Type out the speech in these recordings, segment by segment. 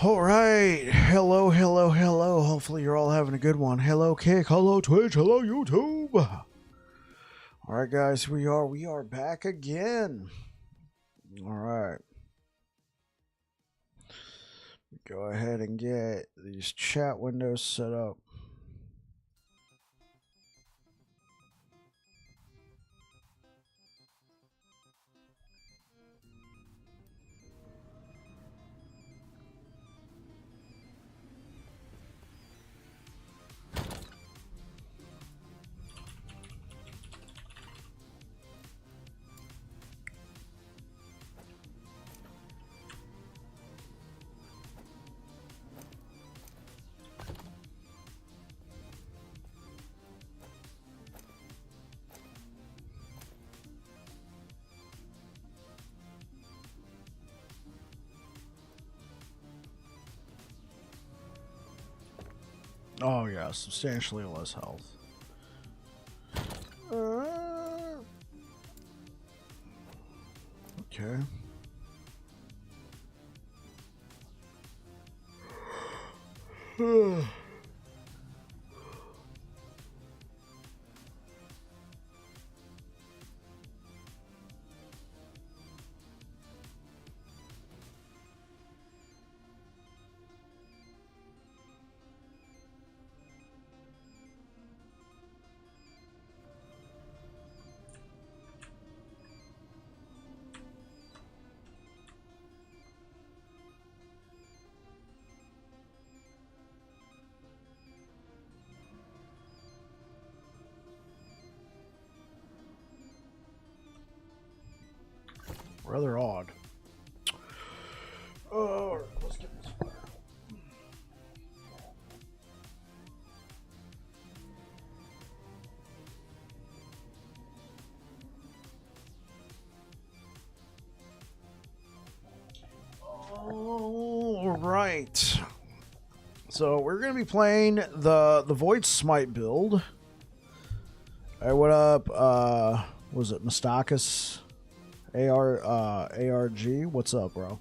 All right. Hello, hello, hello. Hopefully you're all having a good one. Hello, Kick. Hello, Twitch. Hello, YouTube. All right, guys. We are back again. All right. Go ahead and get these chat windows set up. Oh yeah, substantially less health. Okay. Rather odd. Oh, let's get this fire. All right. So we're gonna be playing the Void Smite build. Hey, what up? Was it Mustakis? ARG, what's up, bro?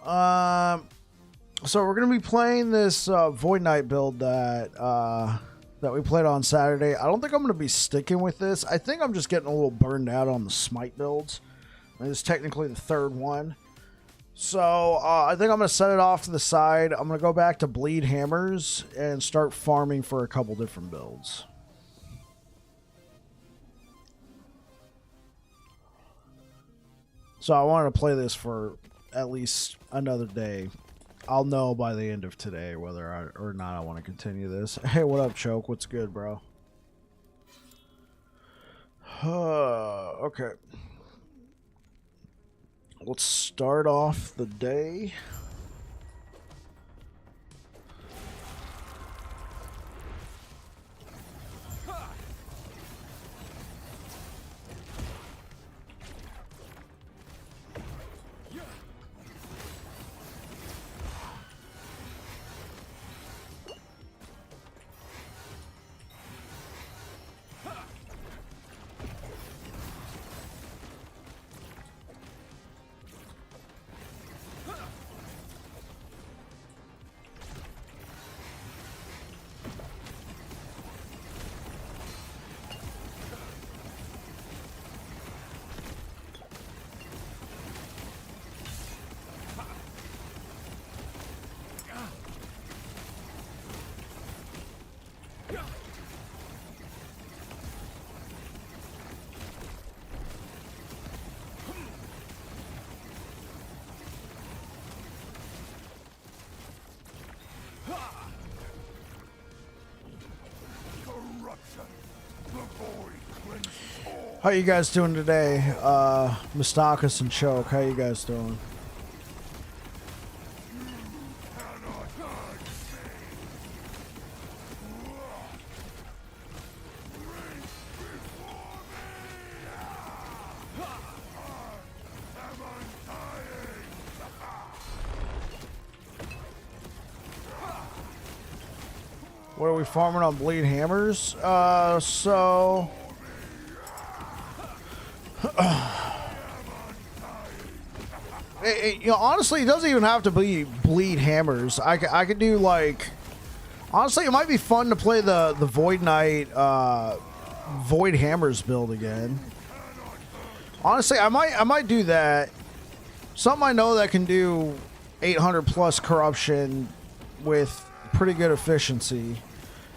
So we're gonna be playing this Void Knight build that we played on Saturday. I don't think I'm gonna be sticking with this. I think I'm just getting a little burned out on the Smite builds. It's technically the third one, so I think I'm gonna set it off to the side. I'm gonna go back to Bleed Hammers and start farming for a couple different builds. So I wanted to play this for at least another day. I'll know by the end of today whether or not I want to continue this. Hey, what up, Choke? What's good, bro? Okay. Let's start off the day. How you guys doing today? Mustakis and Choke, how you guys doing? What are we farming on Bleed Hammers? So You know, honestly, it doesn't even have to be bleed hammers. I could do like, honestly, it might be fun to play the Void Knight Void Hammers build again. Honestly, I might do that. Something I know that can do 800 plus corruption with pretty good efficiency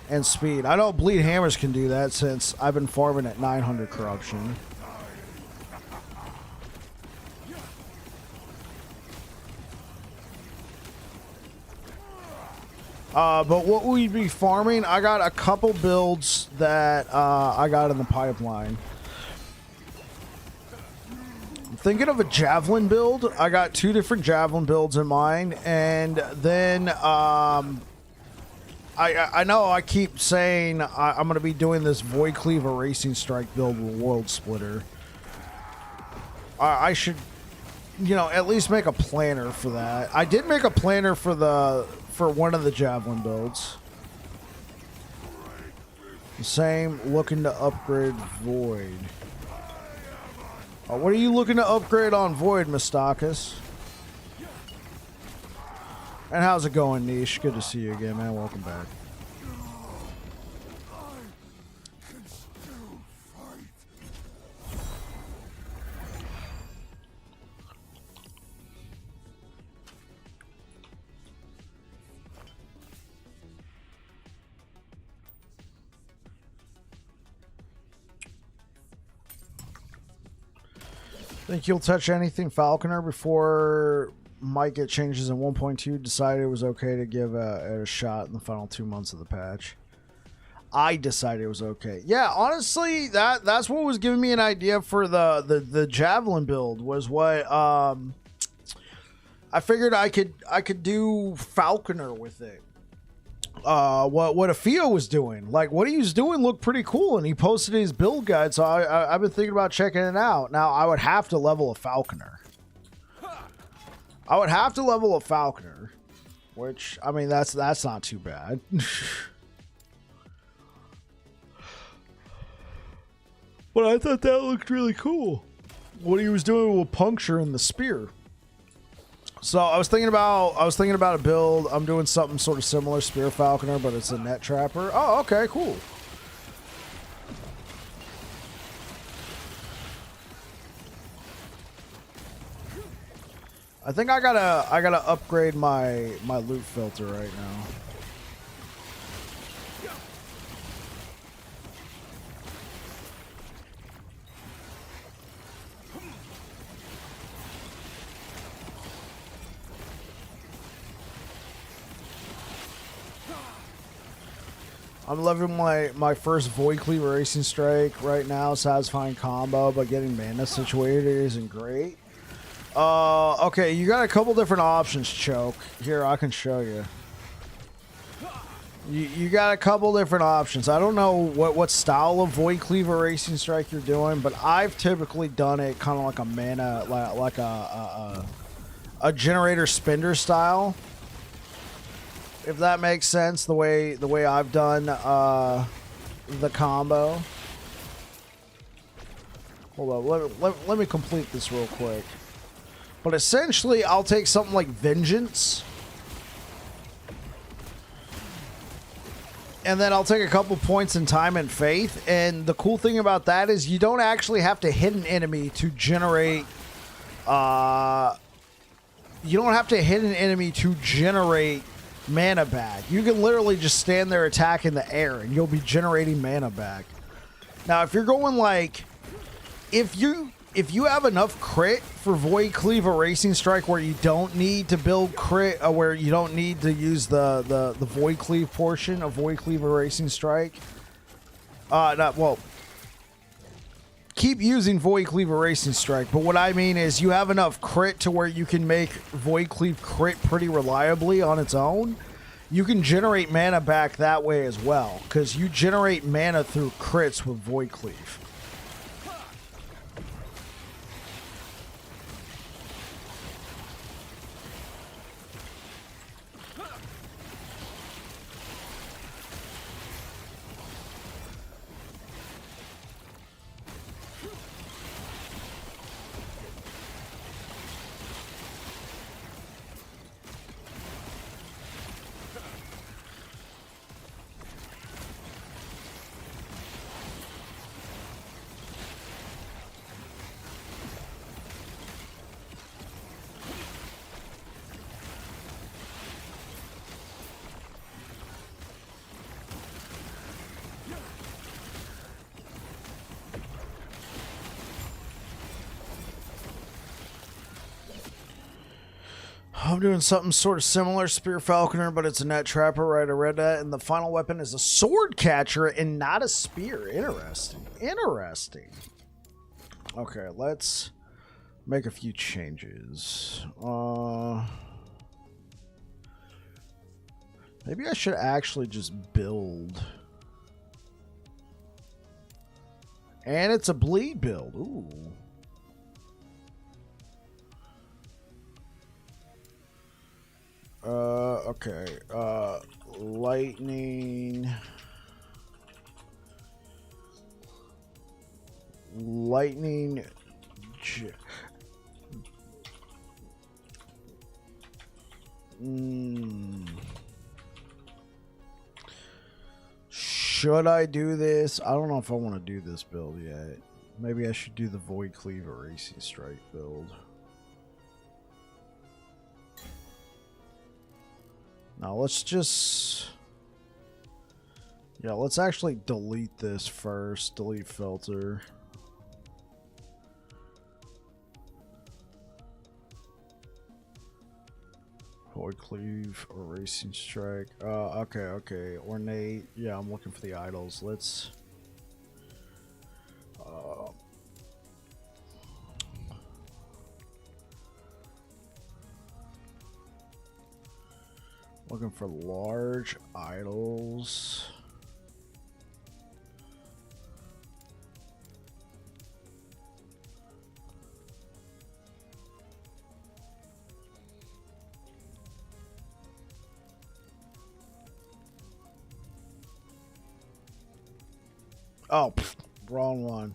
and speed. I know bleed hammers can do that since I've been farming at 900 corruption. But what we'd be farming, I got a couple builds that I got in the pipeline. I'm thinking of a javelin build. I got 2 different javelin builds in mind, and then I know I keep saying I'm going to be doing this Void Cleaver Racing Strike build with World Splitter. I should, you know, at least make a planner for that. I did make a planner for one of the javelin builds. The same, looking to upgrade Void. What are you looking to upgrade on Void, Mistakis? And how's it going, Niche? Good to see you again, man. Welcome back. Think you'll touch anything Falconer before might get changes in 1.2? Decided it was okay to give it a shot in the final 2 months of the patch. I decided it was okay. Yeah, honestly, that's what was giving me an idea for the javelin build, was what I figured I could do Falconer with it. What Afio was doing, like what he was doing looked pretty cool, and he posted his build guide, so I've been thinking about checking it out. Now I would have to level a Falconer. Which, I mean, that's not too bad. But I thought that looked really cool, what he was doing with puncture and the spear. So I was thinking about a build. I'm doing something sort of similar, Spear Falconer, but it's a net trapper. Oh, okay, cool. I think I gotta upgrade my loot filter right now. I'm loving my first Void Cleaver Racing Strike right now. Satisfying combo, but getting mana situated isn't great. Okay, you got a couple different options, Choke. Here, I can show you. You got a couple different options. I don't know what style of Void Cleaver Racing Strike you're doing, but I've typically done it kind of like a mana, like a generator spender style. If that makes sense, the way I've done the combo. Hold on, let me complete this real quick. But essentially, I'll take something like Vengeance, and then I'll take a couple points in Time and Faith. And the cool thing about that is you don't actually have to hit an enemy to generate. You don't have to hit an enemy to generate mana back. You can literally just stand there, attack in the air, and you'll be generating mana back. Now, if you're going like, if you have enough crit for Void Cleaver Racing Strike where you don't need to build crit, where you don't need to use the Void Cleave portion of Void Cleaver Racing Strike, keep using Void Cleaver Racing Strike, but what I mean is you have enough crit to where you can make Void Cleave crit pretty reliably on its own. You can generate mana back that way as well, because you generate mana through crits with Void Cleave. I'm doing something sort of similar, Spear Falconer, but it's a net trapper, right? I read that. And the final weapon is a sword catcher and not a spear. Interesting. Interesting. Okay, let's make a few changes. Maybe I should actually just build. And it's a bleed build. Ooh. Okay. Lightning. Lightning. Should I do this? I don't know if I want to do this build yet. Maybe I should do the Void Cleave or Racing Strike build. Now let's just... Yeah, let's actually delete this first. Delete filter. Void Cleave or Racing Strike. Okay. Ornate. Yeah, I'm looking for the idols. Let's... looking for large idols. Oh, wrong one.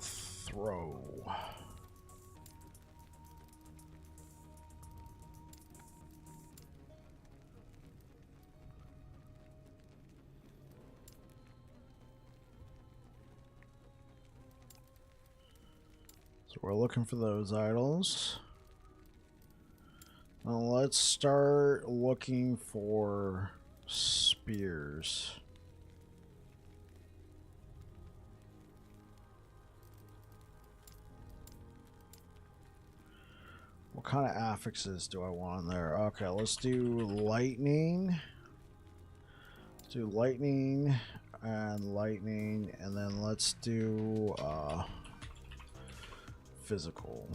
Throw. So we're looking for those idols. Now let's start looking for spears. What kind of affixes do I want in there? Okay, let's do lightning. Let's do lightning, and then let's do physical.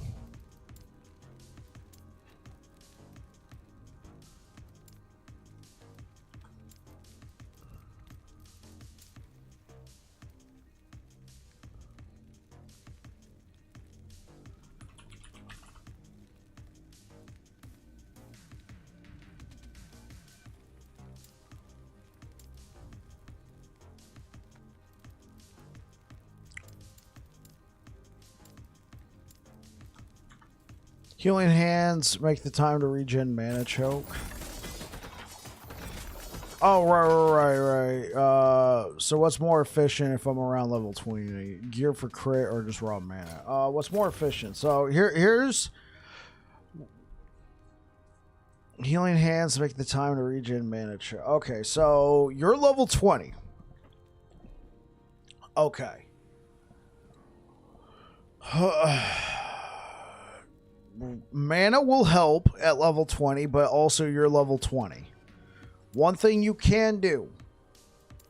Healing hands make the time to regen mana choke. Oh, right. So what's more efficient if I'm around level 20? Gear for crit or just raw mana? What's more efficient? So here's healing hands make the time to regen mana choke. Okay, so you're level 20. Okay. Mana will help at level 20, but also you're level 20. One thing you can do,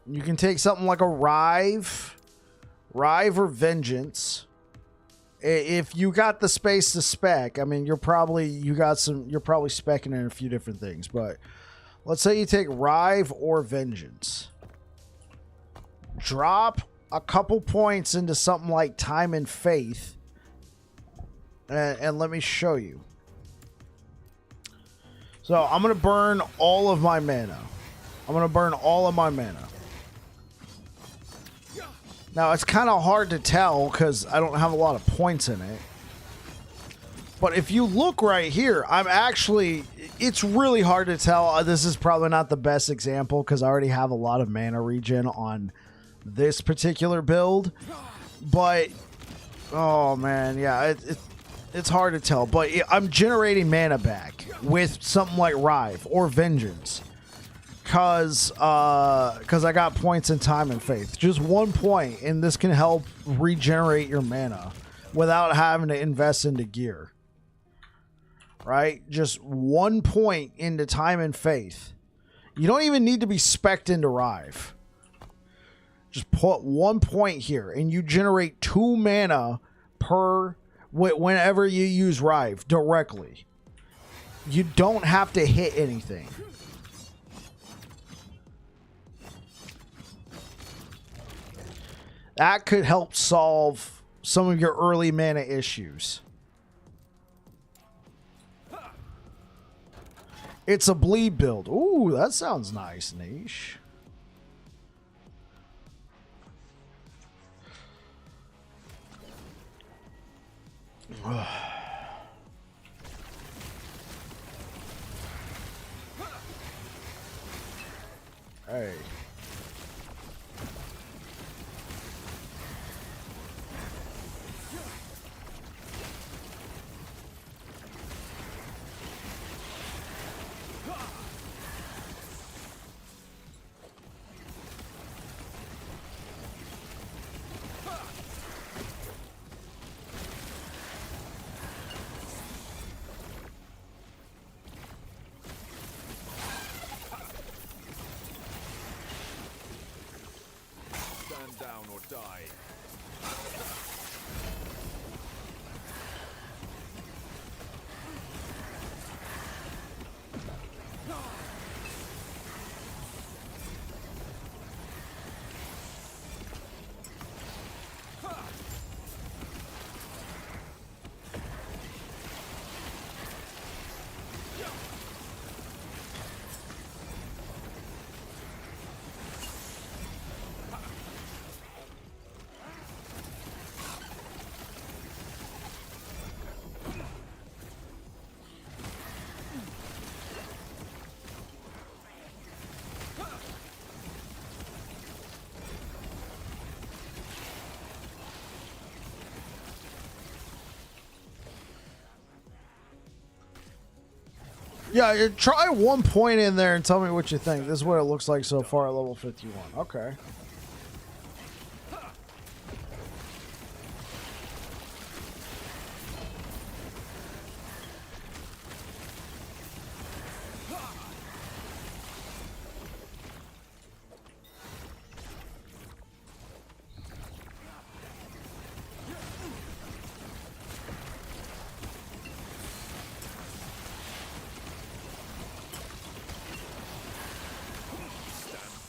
you can take something like a Rive or Vengeance. If you got the space to spec, I mean, you're probably speccing in a few different things, but let's say you take Rive or Vengeance. Drop a couple points into something like Time and Faith. And let me show you. So I'm going to burn all of my mana. Now it's kind of hard to tell because I don't have a lot of points in it. But if you look right here, it's really hard to tell. This is probably not the best example because I already have a lot of mana regen on this particular build. But, oh man, yeah, it's hard to tell, but I'm generating mana back with something like Rive or Vengeance because I got points in Time and Faith. Just 1 point, and this can help regenerate your mana without having to invest into gear. right? Just 1 point into Time and Faith. You don't even need to be spec'd into Rive. Just put 1 point here, and you generate 2 mana per whenever you use Rive directly. You don't have to hit anything. That could help solve some of your early mana issues. It's a bleed build. Ooh, that sounds nice, Niche. Hey. Down or die. Yeah, try 1 point in there and tell me what you think. This is what it looks like so far at level 51. Okay.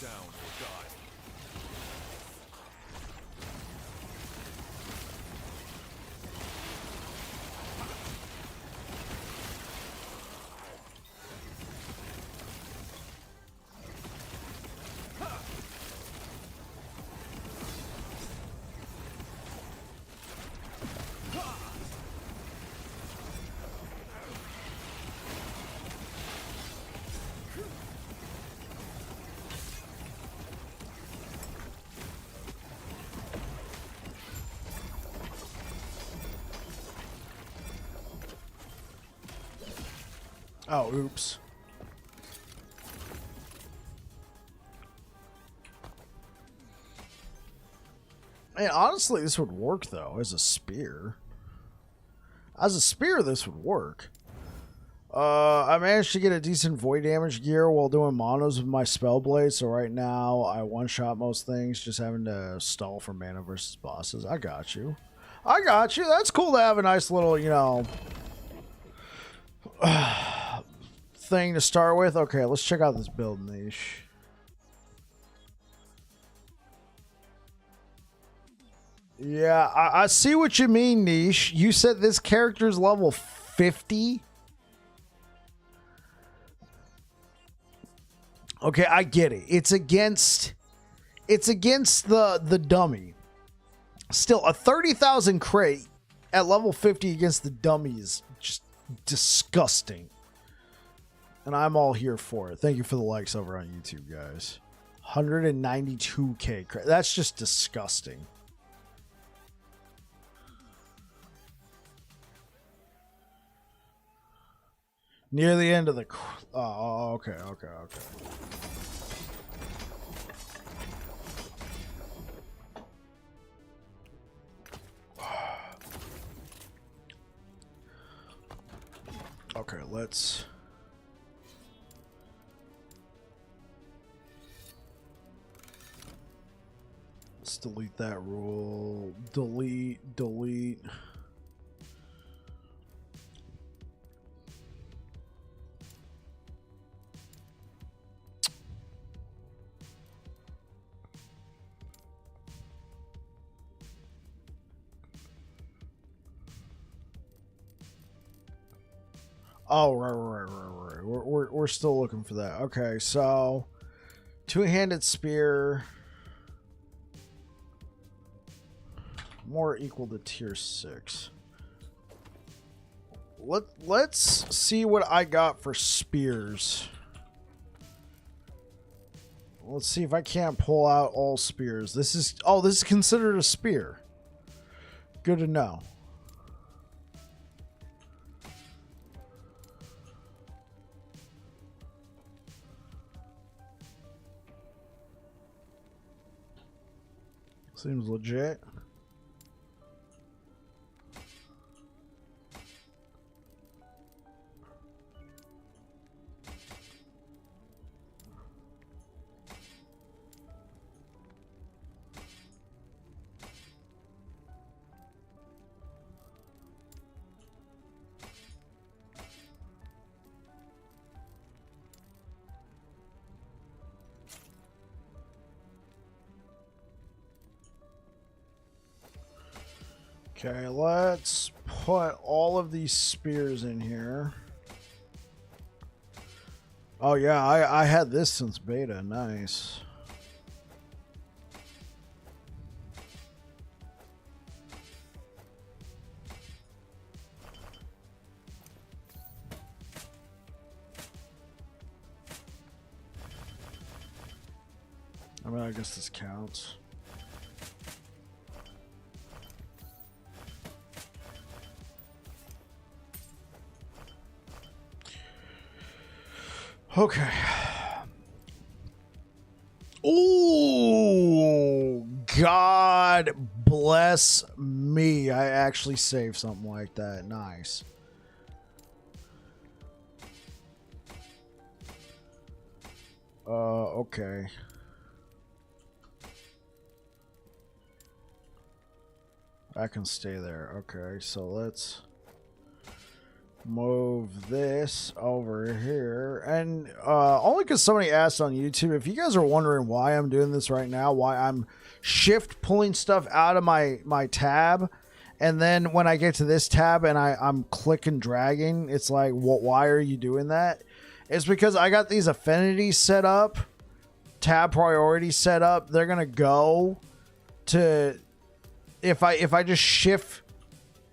Down or die. Oh, oops. Man, honestly, this would work, though, as a spear. As a spear, this would work. I managed to get a decent void damage gear while doing monos with my spell blade, so right now I one-shot most things, just having to stall for mana versus bosses. I got you. I got you. That's cool to have a nice little, you know, thing to start with. Okay, let's check out this build niche. Yeah, I see what you mean, Niche. You said this character's level 50? Okay, I get it. It's against the dummy. Still, a 30,000 crate at level 50 against the dummy is just disgusting. And I'm all here for it. Thank you for the likes over on YouTube, guys. 192k crate. That's just disgusting. Near the end of the... Oh, okay. Okay, let's delete that rule. Delete. Oh, right. We're still looking for that. Okay, so two-handed spear more equal to tier 6. Let's see what I got for spears. Let's see if I can't pull out all spears. This is considered a spear. Good to know. Seems legit. Okay, let's put all of these spears in here. Oh yeah, I had this since beta. Nice. I mean, I guess this counts. Okay. Oh, God bless me. I actually saved something like that. Nice. Okay. I can stay there. Okay, so let's move this over here. And only because somebody asked on YouTube, if you guys are wondering why I'm doing this right now, why I'm shift pulling stuff out of my tab, and then when I get to this tab and I'm clicking dragging, it's like, why are you doing that? It's because I got these affinities set up, tab priority set up. They're gonna go to, if I just shift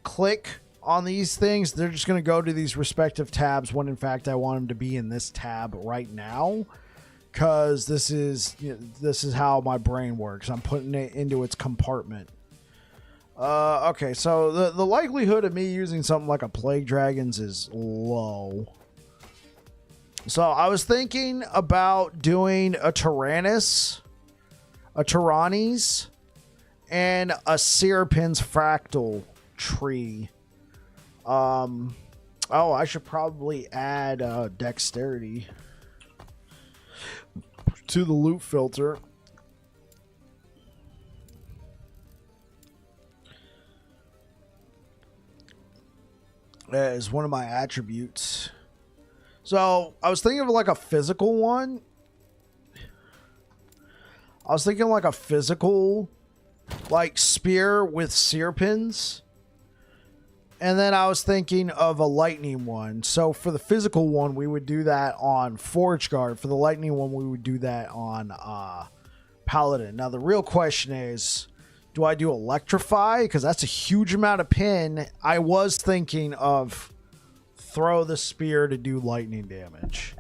click on these things, they're just going to go to these respective tabs when in fact I want them to be in this tab right now, because this is how my brain works. I'm putting it into its compartment. Okay, so the likelihood of me using something like a Plague Dragons is low. So I was thinking about doing a Tyrannus, a Tyrannis, and a Syrupin's Fractal tree. Oh, I should probably add dexterity to the loot filter. As one of my attributes. So I was thinking of like a physical one. I was thinking like a physical, like spear with Syrupins. And then I was thinking of a lightning one. So for the physical one, we would do that on Forge Guard. For the lightning one, we would do that on Paladin. Now the real question is, do I do Electrify? Because that's a huge amount of pin. I was thinking of throw the spear to do lightning damage.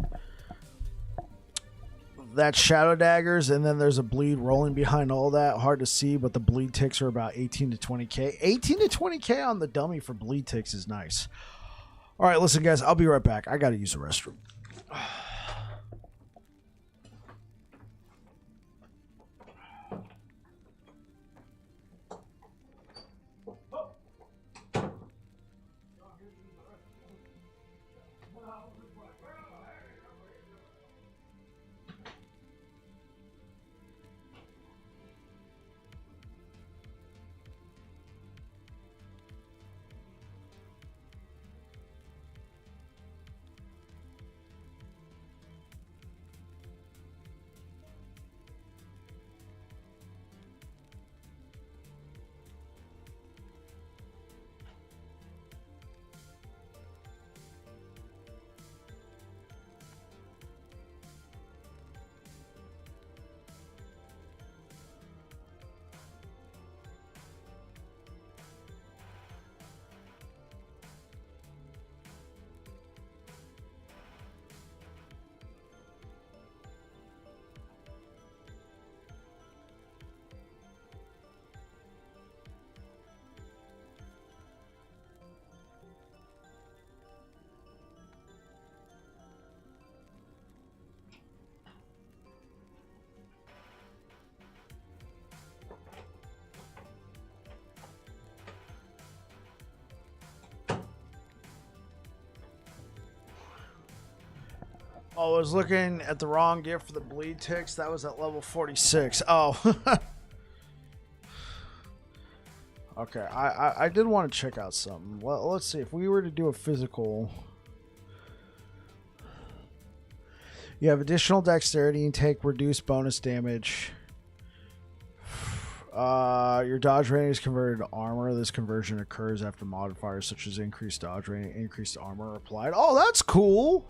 That's Shadow Daggers, and then there's a bleed rolling behind all that. Hard to see, but the bleed ticks are about 18 to 20k. 18 to 20k on the dummy for bleed ticks is nice. All right, listen, guys, I'll be right back. I got to use the restroom. Oh, I was looking at the wrong gift for the bleed ticks. That was at level 46. Oh. Okay, I did want to check out something. Well, let's see. If we were to do a physical... You have additional dexterity and take reduced bonus damage. Your dodge rating is converted to armor. This conversion occurs after modifiers such as increased dodge rating, increased armor are applied. Oh, that's cool!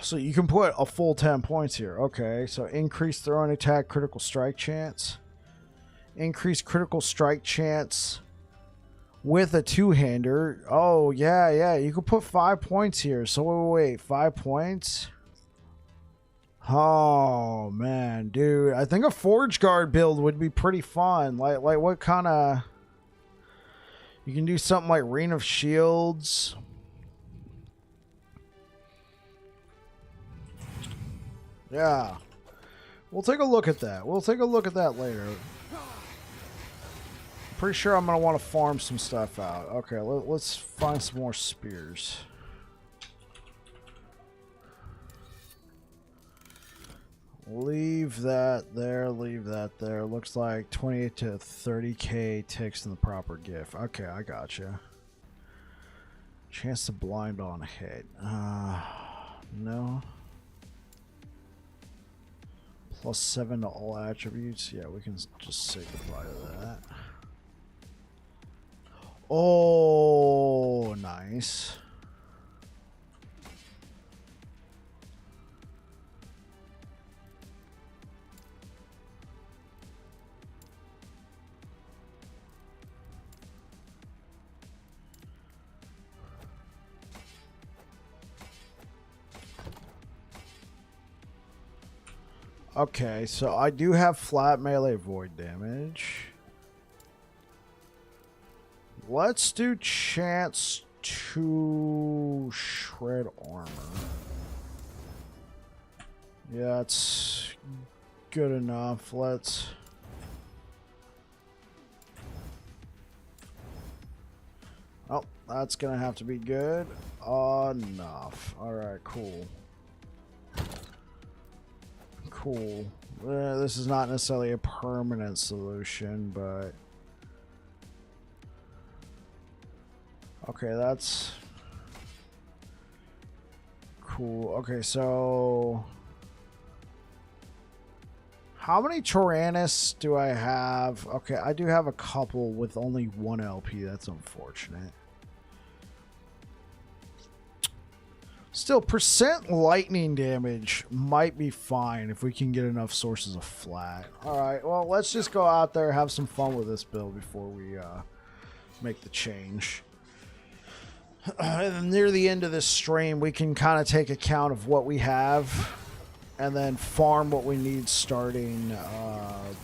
So you can put a full 10 points here. Okay, so increased throwing attack, critical strike chance. Increased critical strike chance with a two-hander. Oh, yeah. You could put 5 points here. So wait. 5 points? Oh, man, dude. I think a Forge Guard build would be pretty fun. Like what kind of... You can do something like Rain of Shields. Yeah. We'll take a look at that. We'll take a look at that later. Pretty sure I'm going to want to farm some stuff out. Okay, let's find some more spears. Leave that there. Leave that there. Looks like 28 to 30k ticks in the proper gift. Okay, I gotcha. Chance to blind on hit. No. +7 to all attributes. Yeah, we can just say goodbye to that. Oh, nice. Okay, so I do have flat melee void damage. Let's do chance to shred armor. Yeah, it's good enough. Let's... Oh, that's gonna have to be good enough. Alright, cool. Cool. This is not necessarily a permanent solution, but... Okay, that's... Cool. Okay, so... How many Tyrannus do I have? Okay, I do have a couple with only 1 LP. That's unfortunate. Still, percent lightning damage might be fine if we can get enough sources of flat. Alright, well, let's just go out there, have some fun with this build before we make the change. And near the end of this stream, we can kind of take account of what we have and then farm what we need starting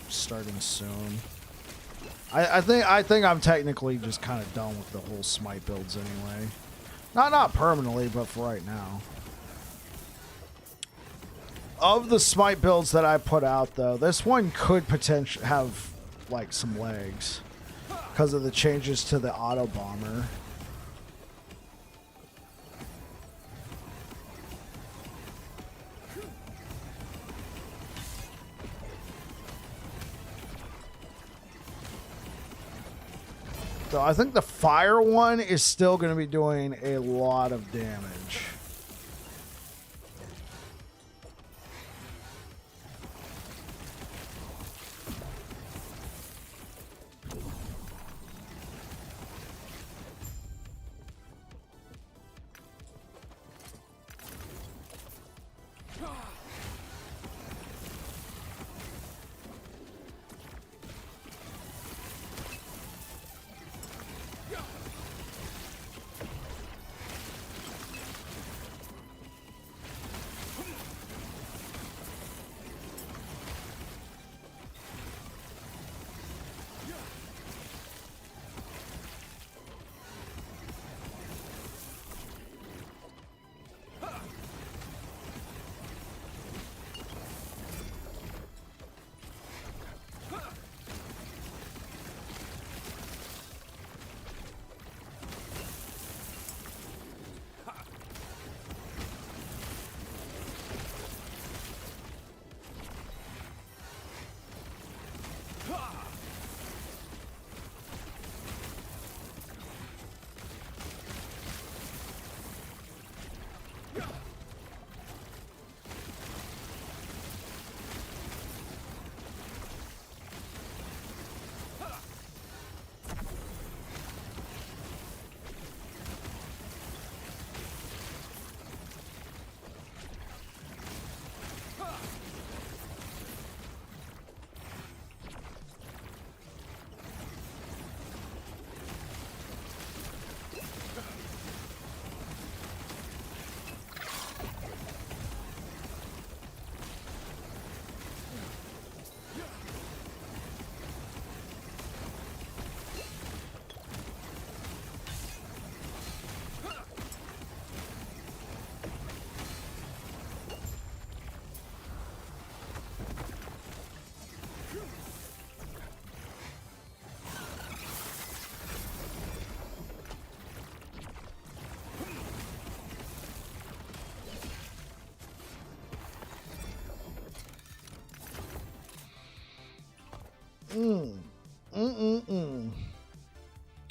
soon. I think I'm technically just kind of done with the whole Smite builds anyway. Not permanently, but for right now. Of the Smite builds that I put out, though, this one could potentially have like some legs because of the changes to the auto bomber. So I think the fire one is still going to be doing a lot of damage.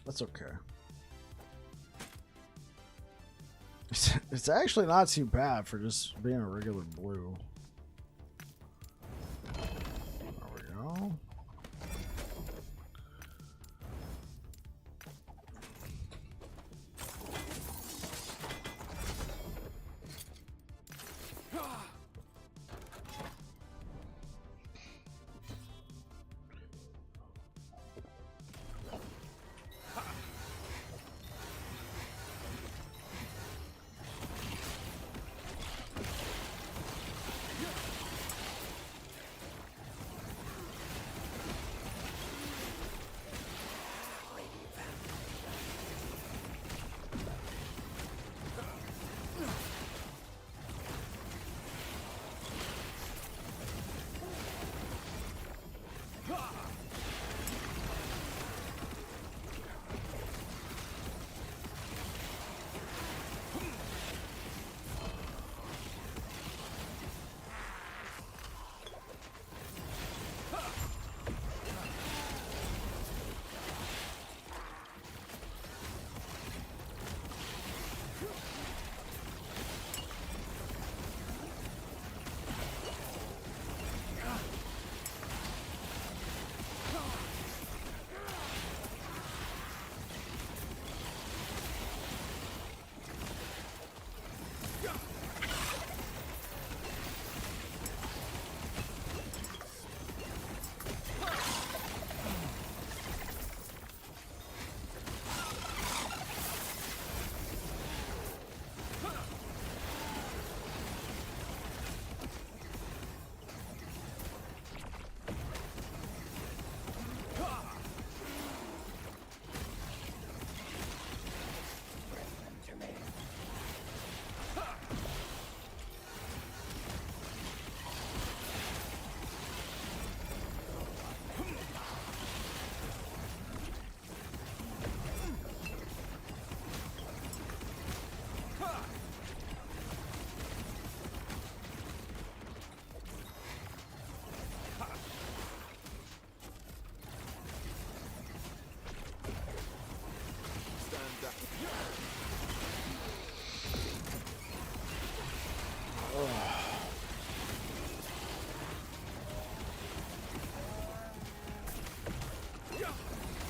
That's okay. It's actually not too bad for just being a regular blue. There we go.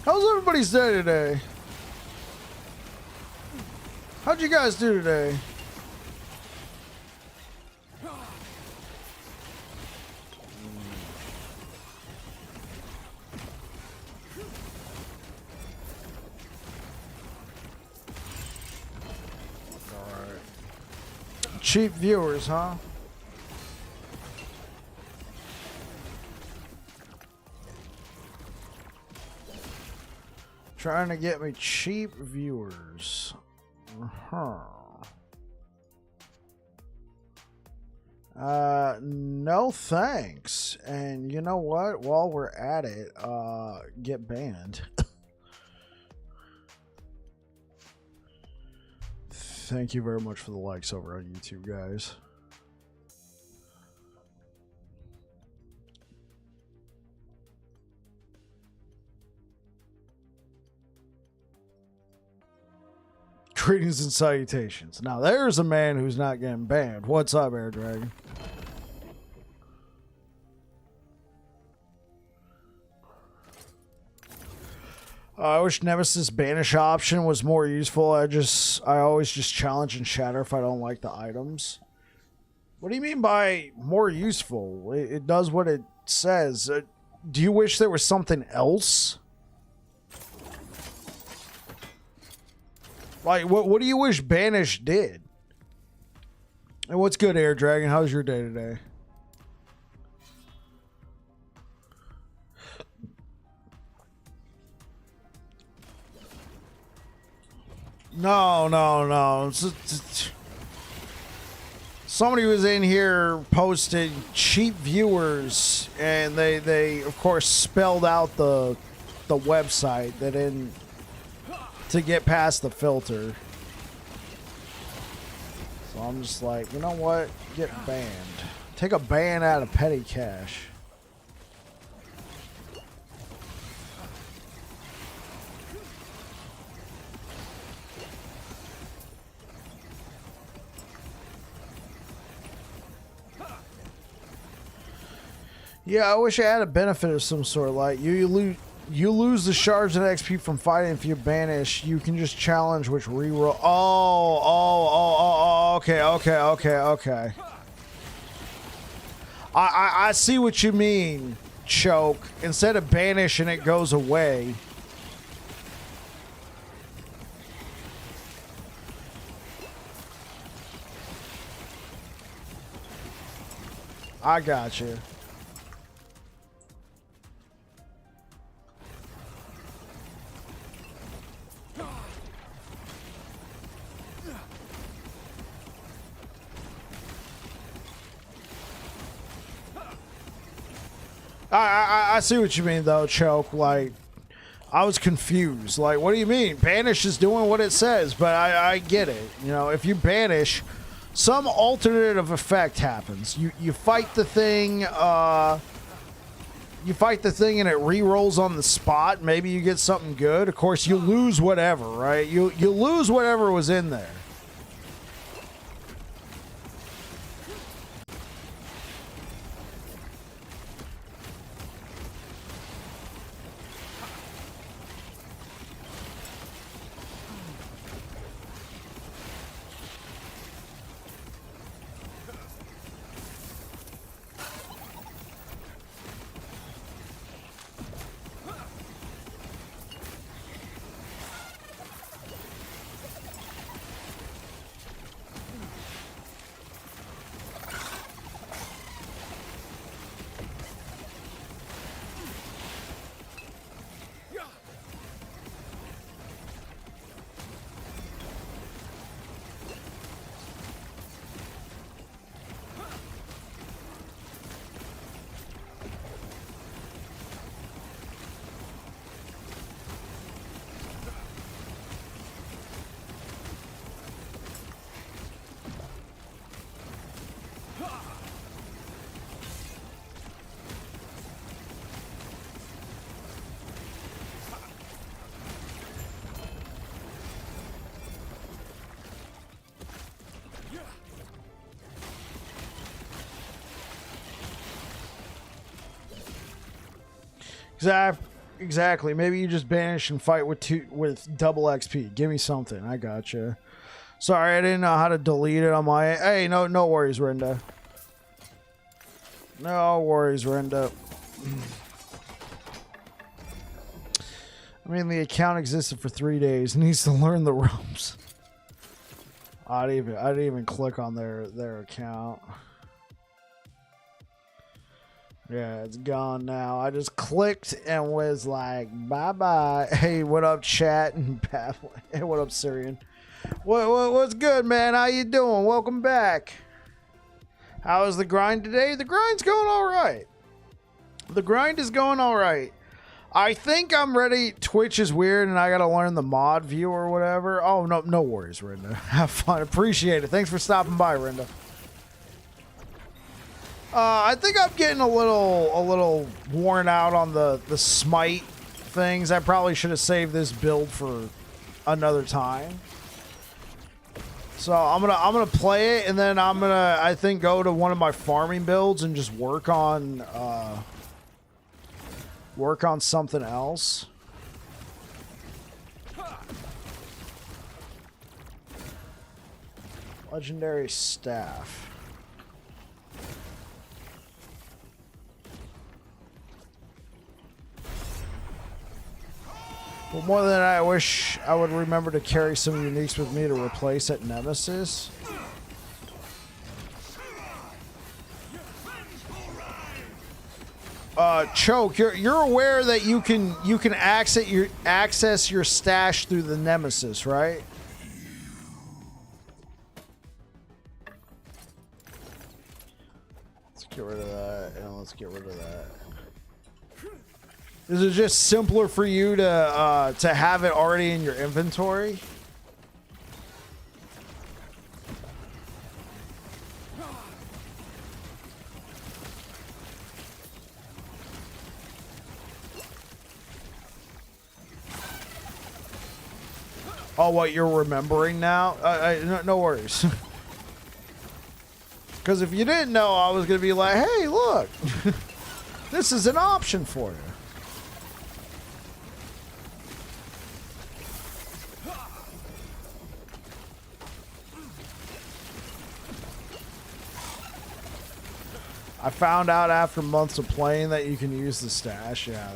How's everybody's day today? How'd you guys do today? Alright. Cheap viewers, huh? Trying to get me cheap viewers. No thanks. And you know what? While we're at it, get banned. Thank you very much for the likes over on YouTube, guys. Greetings and salutations. Now there's a man who's not getting banned. What's up, Air Dragon? I wish Nemesis banish option was more useful. I always just challenge and shatter if I don't like the items. What do you mean by more useful? It does what it says. Do you wish there was something else? Like, what do you wish Banish did? And what's good, Air Dragon? How's your day today? No. Somebody was in here posting cheap viewers, and they of course spelled out the website. They didn't to get past the filter. So I'm just like, you know what? Get banned. Take a ban out of petty cash. Yeah, I wish I had a benefit of some sort. Like you lose the shards and XP from fighting. If you banish, you can just challenge which reroll. Okay. I see what you mean, Choke. Instead of banish and it goes away. I got you. I see what you mean though, Choke. Like, I was confused. Like, what do you mean? Banish is doing what it says, but I get it. You know, if you banish, some alternative effect happens. You fight the thing. You fight the thing and it re-rolls on the spot. Maybe you get something good. Of course, you lose whatever, right? You lose whatever was in there. Exactly. Maybe you just banish and fight with double XP. Give me something. I gotcha. Sorry, I didn't know how to delete it on my. Hey, no worries, Renda. No worries, Renda. I mean, the account existed for 3 days. Needs to learn the ropes. I didn't even click on their account. Yeah, it's gone now. I just clicked and was like, bye-bye. Hey, what up, chat? And hey, what up, Syrian? What's good, man? How you doing? Welcome back. How is the grind today? The grind's going all right. The grind is going all right. I think I'm ready. Twitch is weird, and I got to learn the mod view or whatever. Oh, no worries, Rinda. Have fun. Appreciate it. Thanks for stopping by, Rinda. I think I'm getting a little worn out on the Smite things. I probably should have saved this build for another time. So I'm gonna play it, and then I think go to one of my farming builds and just work on something else. Legendary staff. But more than that, I wish I would remember to carry some uniques with me to replace at Nemesis. Choke, you're aware that you can access your stash through the Nemesis, right? Let's get rid of that, and let's get rid of that. Is it just simpler for you to have it already in your inventory? Oh, what you're remembering now? No worries. Because if you didn't know, I was gonna be like, "Hey, look." This is an option for you. I found out after months of playing that you can use the stash. Yeah,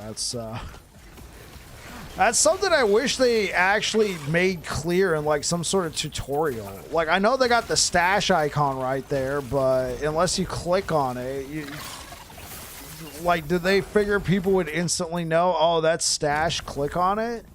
that's something I wish they actually made clear in like some sort of tutorial. Like, I know they got the stash icon right there, but unless you click on it, like, did they figure people would instantly know, oh, that's stash, click on it?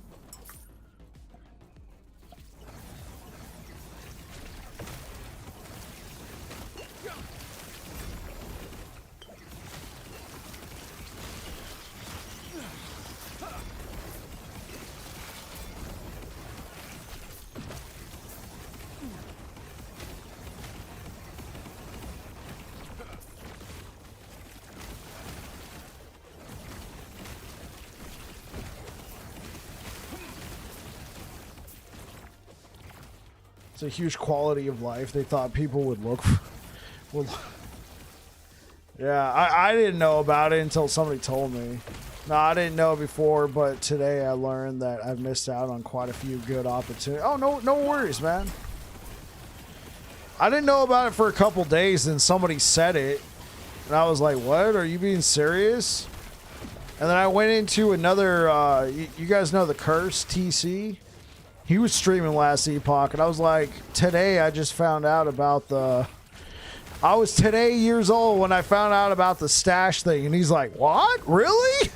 It's a huge quality of life they thought people would look for. Yeah, I didn't know about it until somebody told me. No, I didn't know before, but today I learned that I've missed out on quite a few good opportunities. Oh, no worries, man. I didn't know about it for a couple days, and somebody said it, and I was like, what? Are you being serious? And then I went into another, you guys know the Curse, TC? He was streaming last Epoch, and I was like, today I just found out about the... I was today years old when I found out about the stash thing, and he's like, what? Really?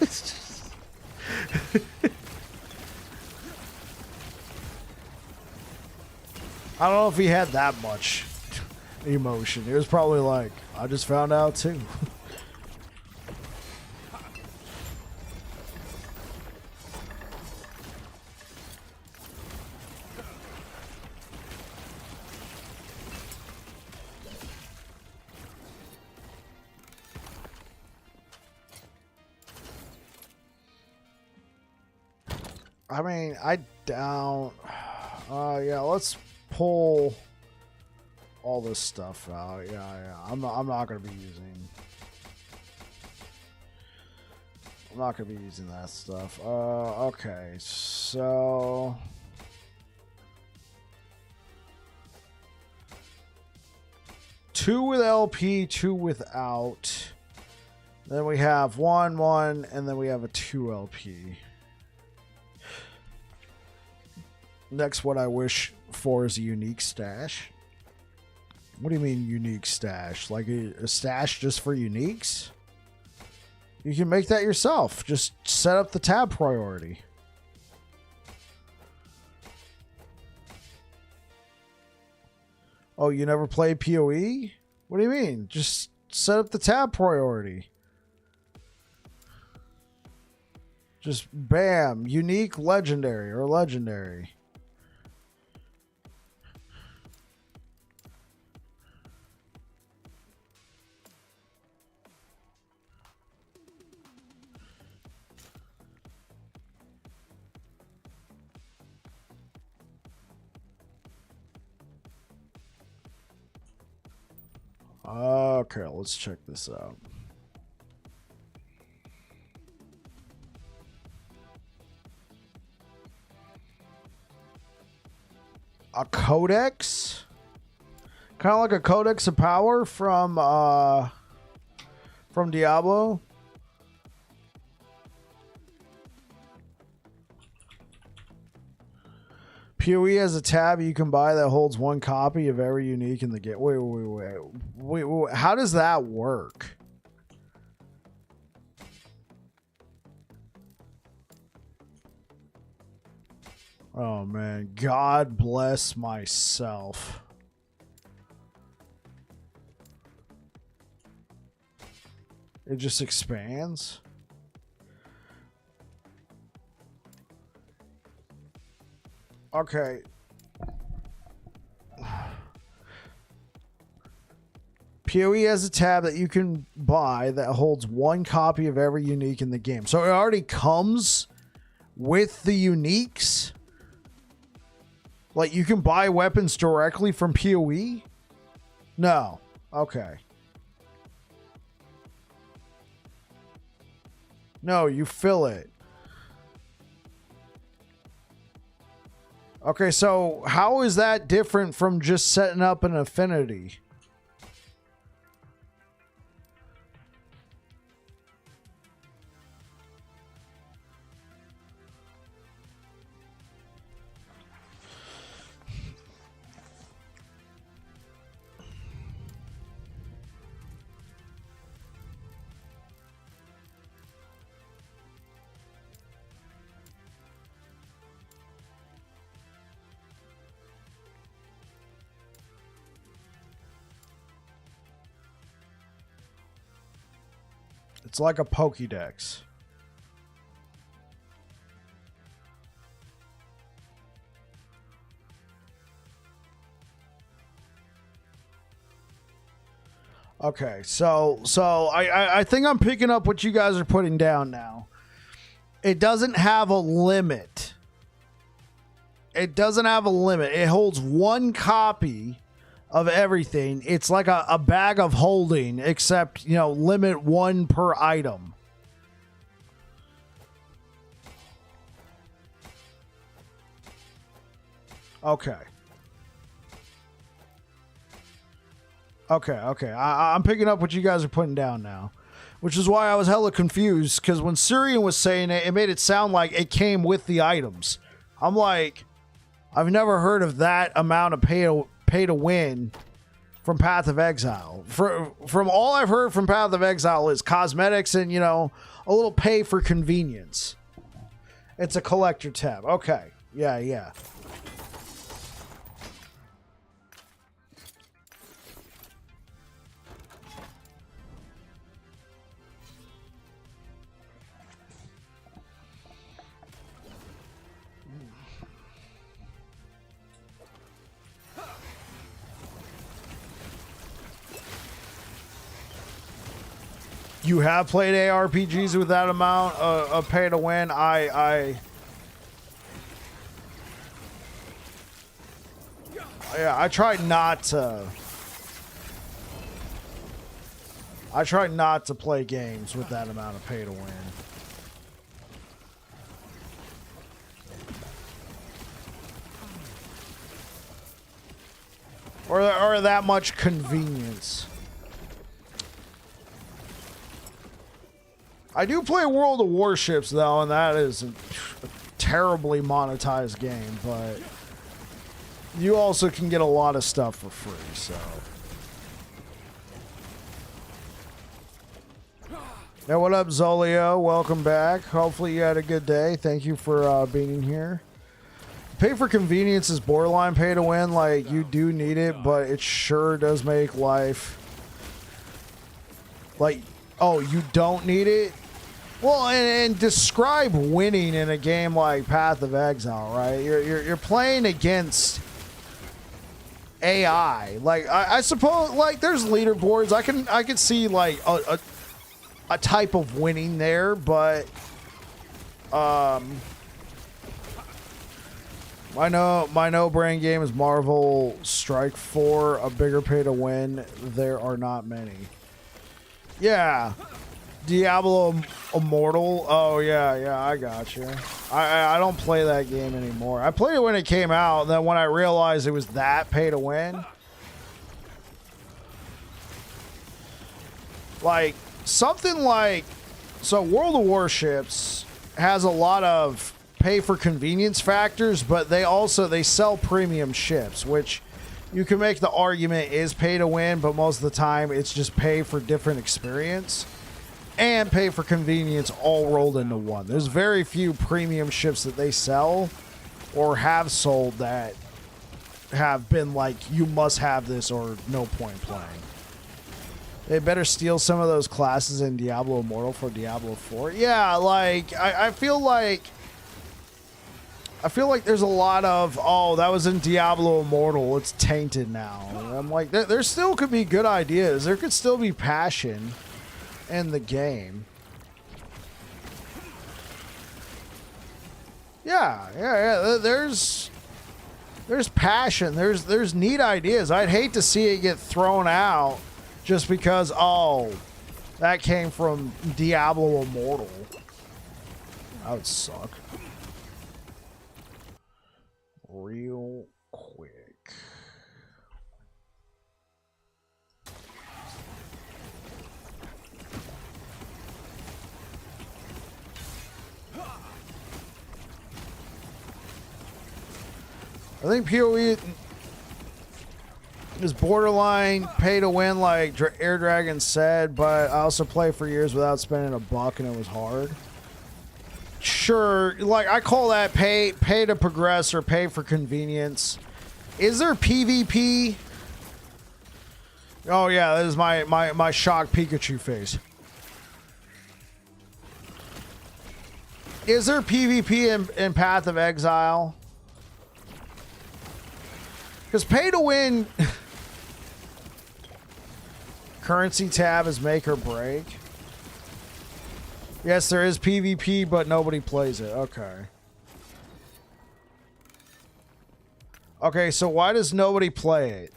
I don't know if he had that much emotion. It was probably like, I just found out too. I mean, I don't... yeah, let's pull all this stuff out. Yeah. I'm not going to be using... I'm not going to be using that stuff. Okay, so... Two with LP, two without. Then we have 1, and then we have a 2 LP. Next, what I wish for is a unique stash. What do you mean unique stash? Like a stash just for uniques? You can make that yourself. Just set up the tab priority. Oh, you never played PoE? What do you mean? Just set up the tab priority. Just bam, unique, legendary, or legendary. Okay, let's check this out. A codex? Kind of like a codex of power from Diablo. PoE has a tab you can buy that holds 1 copy of every unique in the game. Wait. How does that work? Oh, man. God bless myself. It just expands? Okay. PoE has a tab that you can buy that holds 1 copy of every unique in the game. So it already comes with the uniques? Like, you can buy weapons directly from PoE? No. Okay. No, you fill it. Okay, so how is that different from just setting up an affinity? It's like a Pokédex. Okay, so I think I'm picking up what you guys are putting down now. It doesn't have a limit. It doesn't have a limit. It holds one copy of everything. It's like a bag of holding, except, you know, limit one per item. Okay. Okay. I'm picking up what you guys are putting down now, which is why I was hella confused, because when Syrian was saying it, it made it sound like it came with the items. I'm like, I've never heard of that amount of pay to win from Path of Exile. From all I've heard from Path of Exile is cosmetics and, you know, a little pay for convenience. It's a collector tab. Okay. Yeah. You have played ARPGs with that amount of pay to win. I try not to. I try not to play games with that amount of pay to win. Or that much convenience. I do play World of Warships, though, and that is a terribly monetized game, but you also can get a lot of stuff for free, so. Hey, what up, Zolio? Welcome back. Hopefully you had a good day. Thank you for being here. Pay for convenience is borderline pay to win. Like, you do need it, but it sure does make life... Like, oh, you don't need it? Well, and describe winning in a game like Path of Exile, right? You're playing against AI. Like, I suppose, like, there's leaderboards. I can see like a type of winning there, but my no brain game is Marvel Strike 4, a bigger pay to win. There are not many. Yeah. Diablo Immortal. Oh yeah, I got you. I don't play that game anymore. I played it when it came out, and then when I realized it was that pay to win, like something like, so World of Warships has a lot of pay for convenience factors, but they sell premium ships, which you can make the argument is pay to win, but most of the time it's just pay for different experience and pay for convenience all rolled into one. There's very few premium ships that they sell or have sold that have been like, you must have this or no point playing. They better steal some of those classes in Diablo Immortal for Diablo 4. Yeah, like, I feel like there's a lot of, oh, that was in Diablo Immortal, it's tainted now. And I'm like, there still could be good ideas. There could still be passion in the game. Yeah. There's passion. There's neat ideas. I'd hate to see it get thrown out just because, oh, that came from Diablo Immortal. That would suck. Real quick. I think PoE is borderline pay to win, like Air Dragon said, but I also play for years without spending $1 and it was hard. Sure, like I call that pay to progress or pay for convenience. Is there PvP? Oh yeah, that is my shocked Pikachu face. Is there PvP in Path of Exile? Because pay to win currency tab is make or break. Yes, there is PvP, but nobody plays it. Okay. Okay, so why does nobody play it?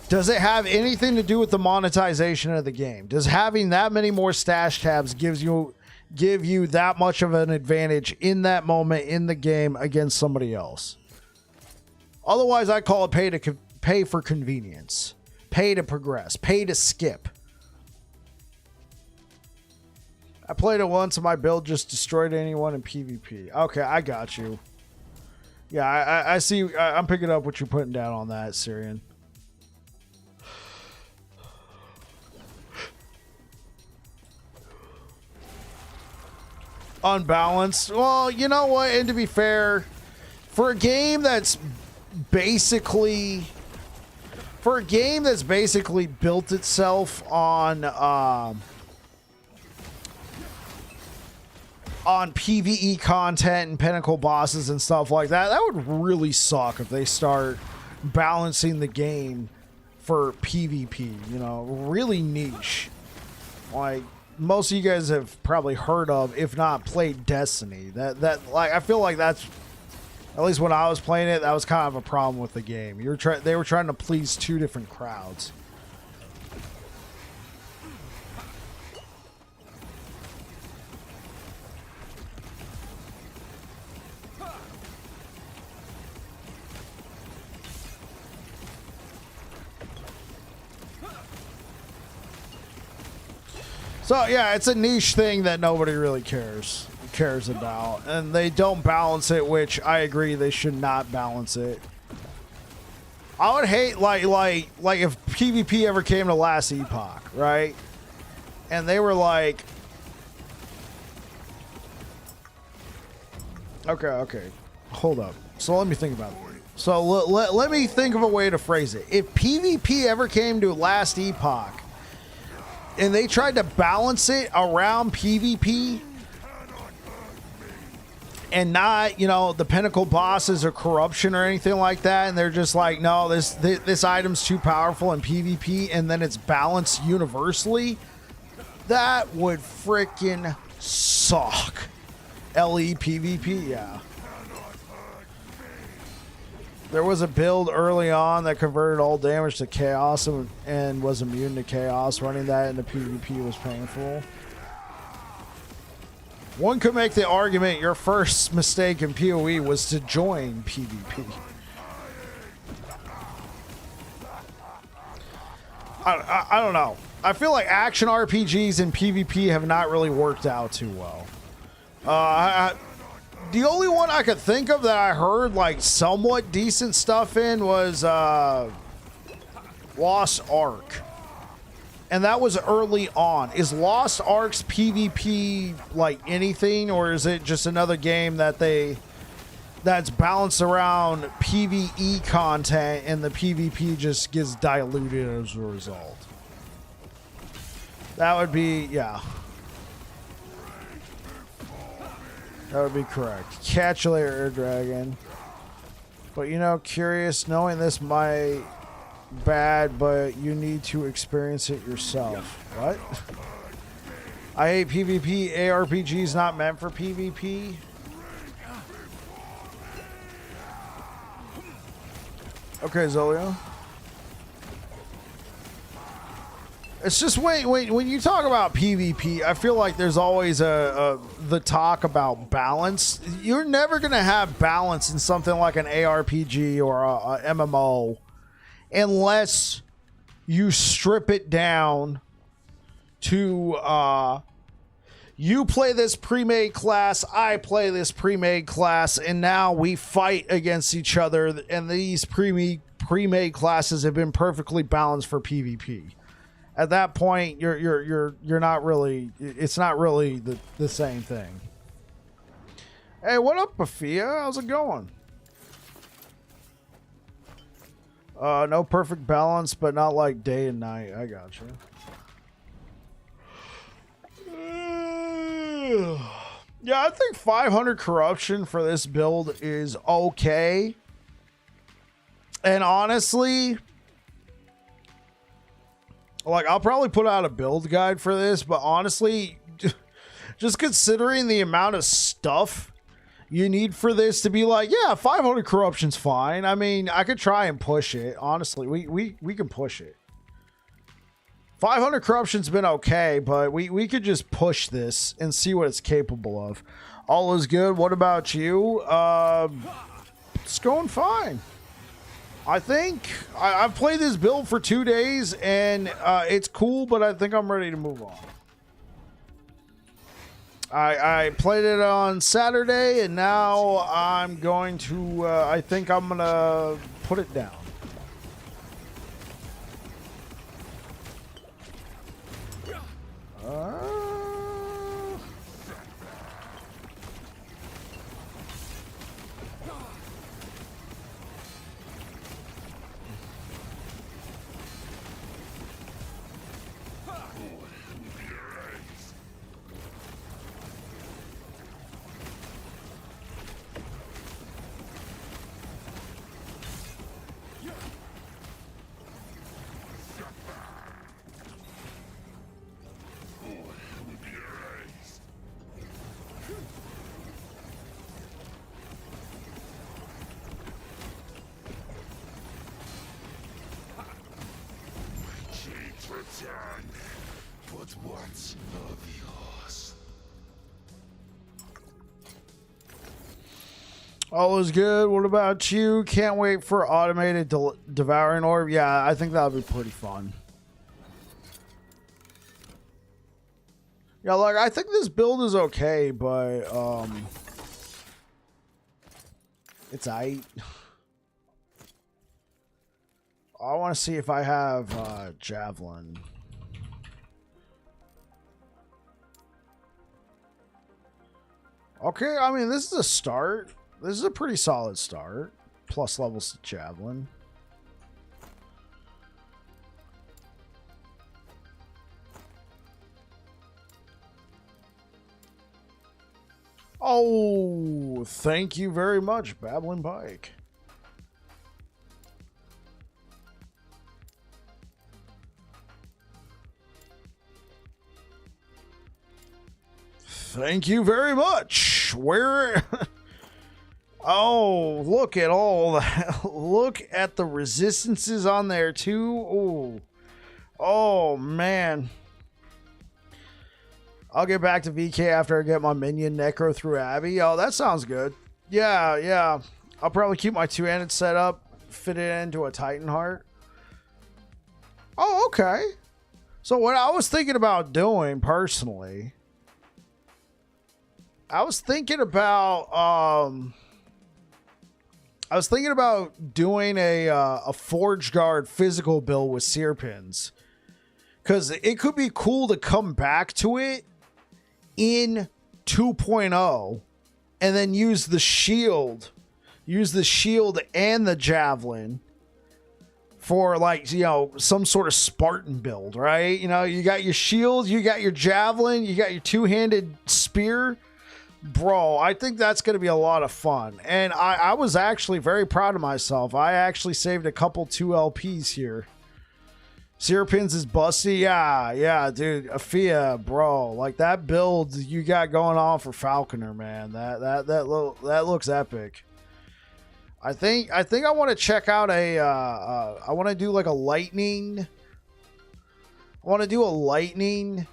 Does it have anything to do with the monetization of the game? Does having that many more stash tabs give you that much of an advantage in that moment in the game against somebody else? Otherwise, I call it pay for convenience, pay to progress, pay to skip. I played it once and my build just destroyed anyone in PvP. Okay, I got you. Yeah, I see. I'm picking up what you're putting down on that, Syrian. Unbalanced. Well, you know what? And to be fair, for a game that's basically built itself on PvE content and pinnacle bosses and stuff like that, that would really suck if they start balancing the game for PvP, you know, really niche. Like most of you guys have probably heard of, if not played Destiny. That like I feel like that's, at least when I was playing it, that was kind of a problem with the game. They were trying to please two different crowds. So yeah, it's a niche thing that nobody really cares about, and they don't balance it, which I agree they should not balance it. I would hate like if PvP ever came to last Epoch, right? And they were like, okay, hold up. So let me think about it. So let me think of a way to phrase it. If PvP ever came to last Epoch and they tried to balance it around PvP and not, you know, the pinnacle bosses or corruption or anything like that, and they're just like, no, this item's too powerful in PvP, and then it's balanced universally, that would freaking suck. LE PvP, yeah. There was a build early on that converted all damage to chaos and was immune to chaos. Running that into PvP was painful. One could make the argument your first mistake in PoE was to join PvP. I don't know. I feel like action RPGs and PvP have not really worked out too well. The only one I could think of that I heard like somewhat decent stuff in was Lost Ark. And that was early on. Is Lost Ark's PvP like anything, or is it just another game that's balanced around PvE content and the PvP just gets diluted as a result? That would be, yeah. That would be correct. Catch you later, Air Dragon. But you know, curious, knowing this might bad, but you need to experience it yourself. What? I hate PvP. ARPG is not meant for PvP. Okay, Zolio. It's just when you talk about PvP, I feel like there's always the talk about balance. You're never gonna have balance in something like an ARPG or a MMO unless you strip it down to you play this pre-made class, I play this pre-made class, and now we fight against each other. And these pre-made classes have been perfectly balanced for PvP. At that point, you're not really. It's not really the same thing. Hey, what up, Bafia? How's it going? No perfect balance, but not like day and night. I gotcha. Yeah, I think 500 corruption for this build is okay. And honestly, like, I'll probably put out a build guide for this, but honestly, just considering the amount of stuff you need for this to be like, yeah, 500 corruption's fine. I mean, I could try and push it. Honestly, we can push it. 500 corruption's been okay, but we could just push this and see what it's capable of. All is good. What about you? It's going fine. I think I've played this build for 2 days and it's cool, but I think I'm ready to move on. I played it on Saturday and now I'm going to, I think I'm going to put it down. But what's of yours? All is good. What about you? Can't wait for automated devouring orb. Yeah, I think that would be pretty fun. Yeah, like, I think this build is okay, but it's aight. I want to see if I have javelin. Okay, I mean, this is a start. This is a pretty solid start. Plus levels to javelin. Oh, thank you very much, Babbling Bike. Thank you very much. Where? Oh, look at all that. Look at the resistances on there too. Oh, oh man. I'll get back to VK after I get my minion necro through Abby. Oh, that sounds good. Yeah, yeah. I'll probably keep my two-handed set up, fit it into a Titan Heart. Oh, okay. So what I was thinking about doing personally, I was thinking about doing a Forge Guard physical build with sear pins, because it could be cool to come back to it in 2.0 and then use the shield and the javelin for, like, you know, some sort of Spartan build, right? You know, you got your shield, you got your javelin, you got your two-handed spear. Bro, I think that's going to be a lot of fun. And I was actually very proud of myself. I actually saved a couple 2 LPs here. Sear Pins is busty. Yeah, dude. Afia, bro. Like, that build you got going on for Falconer, man. That looks epic. I think I want to check out I want to do like a lightning I want to do a lightning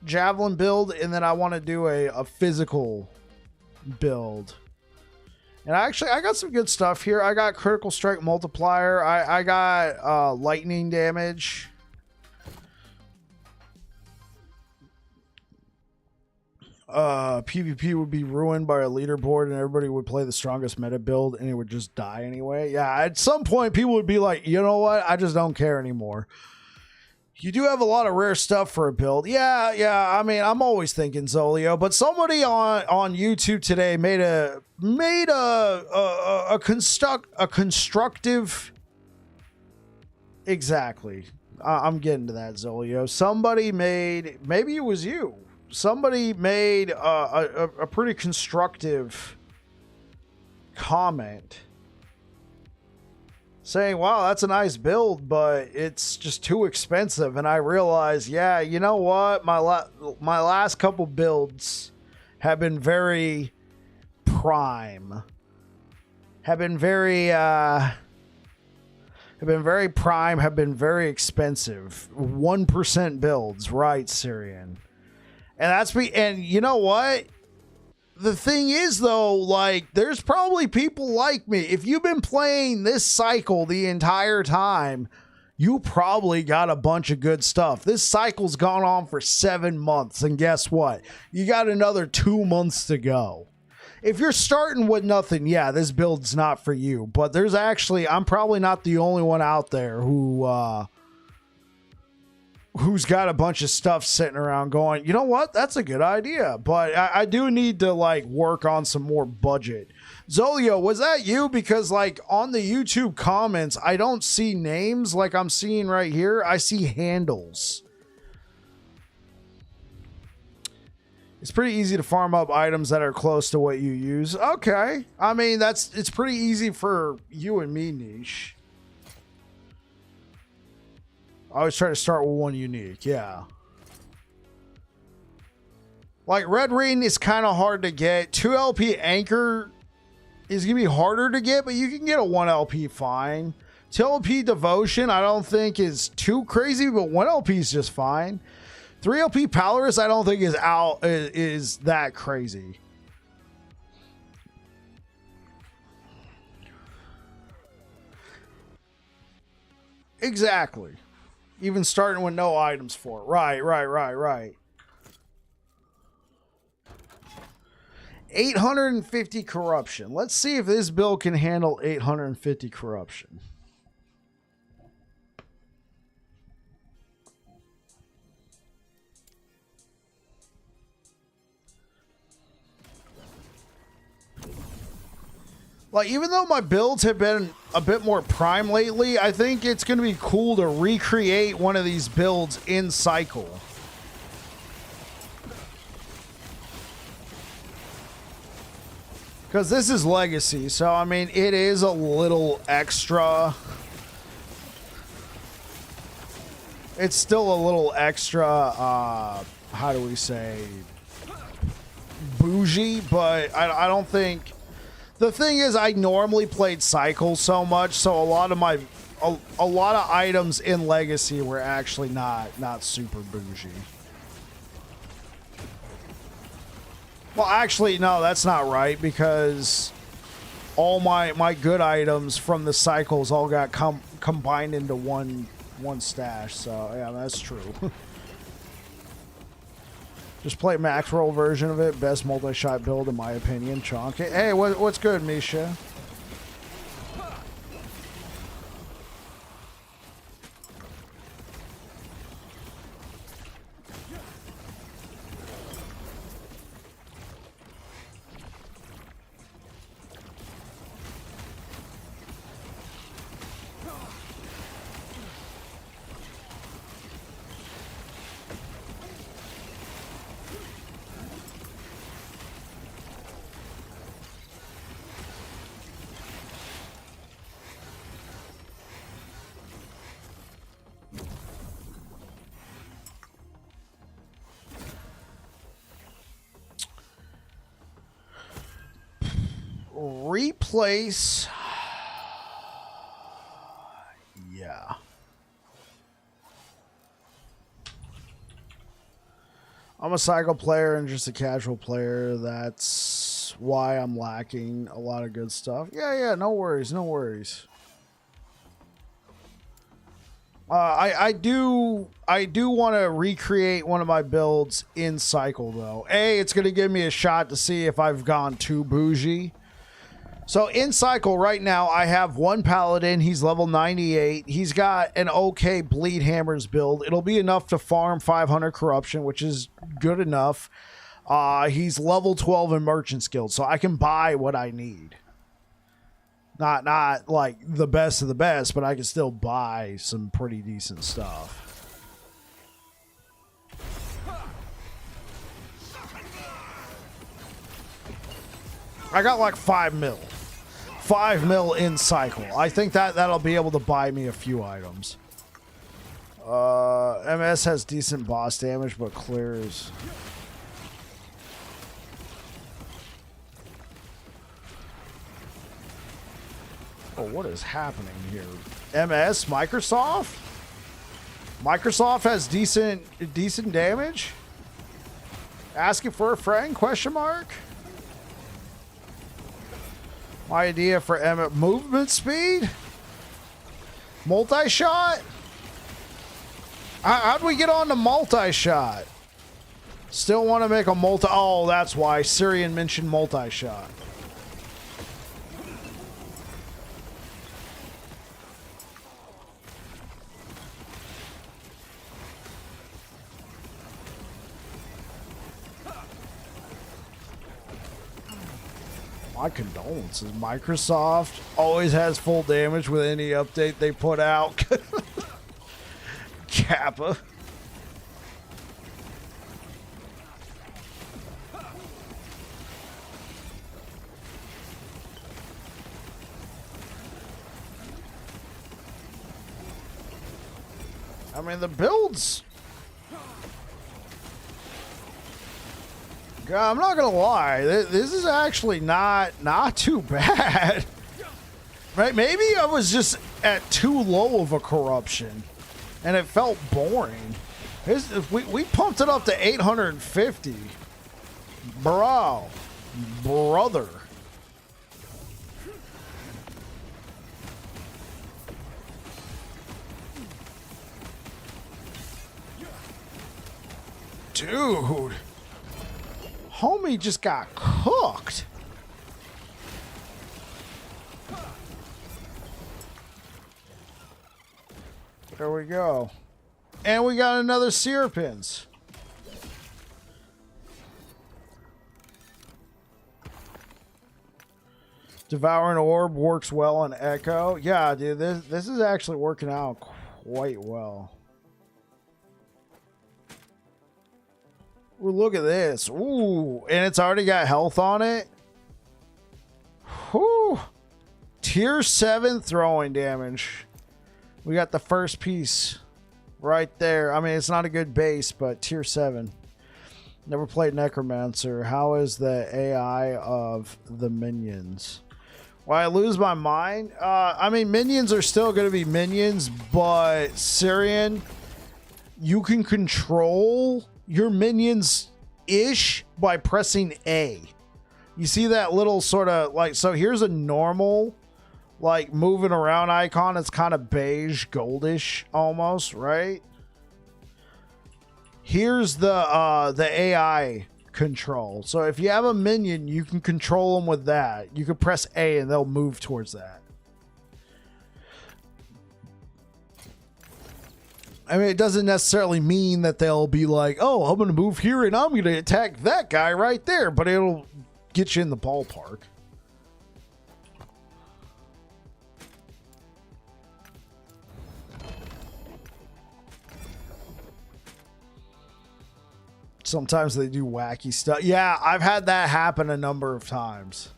javelin build, and then I want to do a physical build. And I got some good stuff here. I got critical strike multiplier. I got lightning damage. PvP would be ruined by a leaderboard and everybody would play the strongest meta build and it would just die anyway. Yeah, at some point people would be like, you know what? I just don't care anymore. You do have a lot of rare stuff for a build. Yeah. I mean, I'm always thinking Zolio, but somebody on YouTube today made a constructive. Exactly. I'm getting to that, Zolio. Somebody made, maybe it was you. Somebody made a pretty constructive comment saying, wow, that's a nice build, but it's just too expensive. And I realized, yeah, you know what? My last couple builds have been very prime. Have been very prime, have been very expensive. 1% builds, right, Syrian? And you know what? The thing is, though, like, there's probably people like me. If you've been playing this cycle the entire time, you probably got a bunch of good stuff. This cycle's gone on for 7 months, and guess what? You got another 2 months to go. If you're starting with nothing, yeah, this build's not for you. But there's actually, I'm probably not the only one out there who's got a bunch of stuff sitting around going, you know what? That's a good idea. But I do need to like work on some more budget. Zolio, was that you? Because like on the YouTube comments, I don't see names like I'm seeing right here. I see handles. It's pretty easy to farm up items that are close to what you use. Okay. I mean, it's pretty easy for you and me, Niche. I always try to start with one unique, yeah. Like, Red Ring is kind of hard to get. 2 LP Anchor is going to be harder to get, but you can get a 1 LP fine. 2 LP Devotion, I don't think is too crazy, but 1 LP is just fine. 3 LP Palaris, I don't think is that crazy. Exactly. Even starting with no items for it. Right. 850 corruption. Let's see if this build can handle 850 corruption. Like, even though my builds have been a bit more prime lately, I think it's going to be cool to recreate one of these builds in cycle. Because this is legacy, so I mean, it is a little extra. It's still a little extra, how do we say, bougie, but I don't think... The thing is, I normally played cycle so much, so a lot of items in Legacy were actually not super bougie. Well, actually, no, that's not right, because all my good items from the cycles all got combined into one stash. So yeah, that's true. Just play max roll version of it. Best multi-shot build in my opinion. Chonk. Hey, what's good, Misha? Replace. Yeah. a cycle player and just a casual player. That's why I'm lacking a lot of good stuff. Yeah, no worries, no worries. I do want to recreate one of my builds in cycle though. It's going to give me a shot to see if I've gone too bougie. So in cycle right now, I have one paladin. He's level 98. He's got an okay bleed hammers build. It'll be enough to farm 500 corruption, which is good enough. He's level 12 in merchant's guild, so I can buy what I need. Not like the best of the best, but I can still buy some pretty decent stuff. I got like 5 mil. 5 mil in cycle. I think that'll be able to buy me a few items. MS has decent boss damage, but clears. Oh, what is happening here? MS, Microsoft? Microsoft has decent damage? Asking for a friend? Question mark? My idea for movement speed? Multi-shot? How'd we get on to multi-shot? Still want to make a multi... Oh, that's why Syrian mentioned multi-shot. My condolences. Microsoft always has full damage with any update they put out. Kappa. I mean, the builds... God, I'm not gonna lie. This is actually not too bad. Right? Maybe I was just at too low of a corruption, and it felt boring. We pumped it up to 850, brother. Dude. Homie just got cooked. There we go. And we got another seer pins. Devouring Orb works well on Echo. Yeah, dude, this is actually working out quite well. Ooh, look at this. Ooh, and it's already got health on it. Whew. Tier 7 throwing damage. We got the first piece right there. I mean, it's not a good base, but tier 7. Never played Necromancer. How is the AI of the minions? Well, I lose my mind. I mean, minions are still going to be minions, but Syrian, you can control your minions-ish by pressing A. You see that little sort of like, so here's a normal like moving around icon. It's kind of beige, goldish almost, right? Here's the AI control. So if you have a minion, you can control them with that. You can press A and they'll move towards that. I mean, it doesn't necessarily mean that they'll be like, oh, I'm going to move here and I'm going to attack that guy right there, but it'll get you in the ballpark. Sometimes they do wacky stuff. Yeah, I've had that happen a number of times.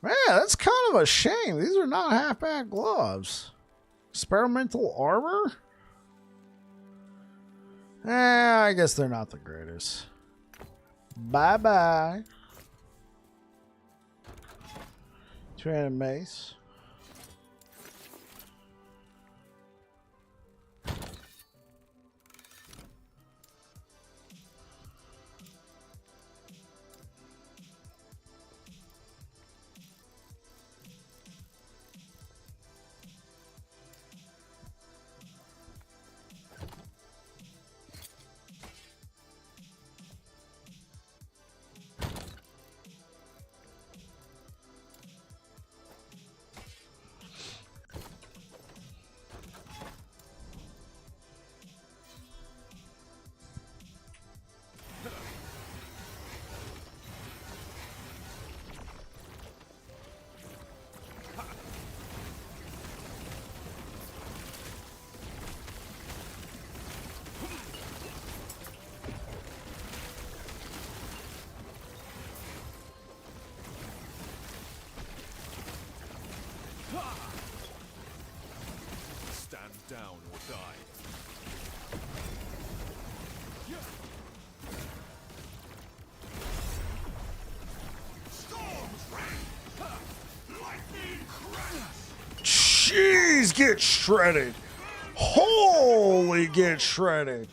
Man, that's kind of a shame. These are not half-back gloves. Experimental armor? I guess they're not the greatest. Bye-bye. Two-handed mace. Die. Jeez, get shredded. Holy, get shredded.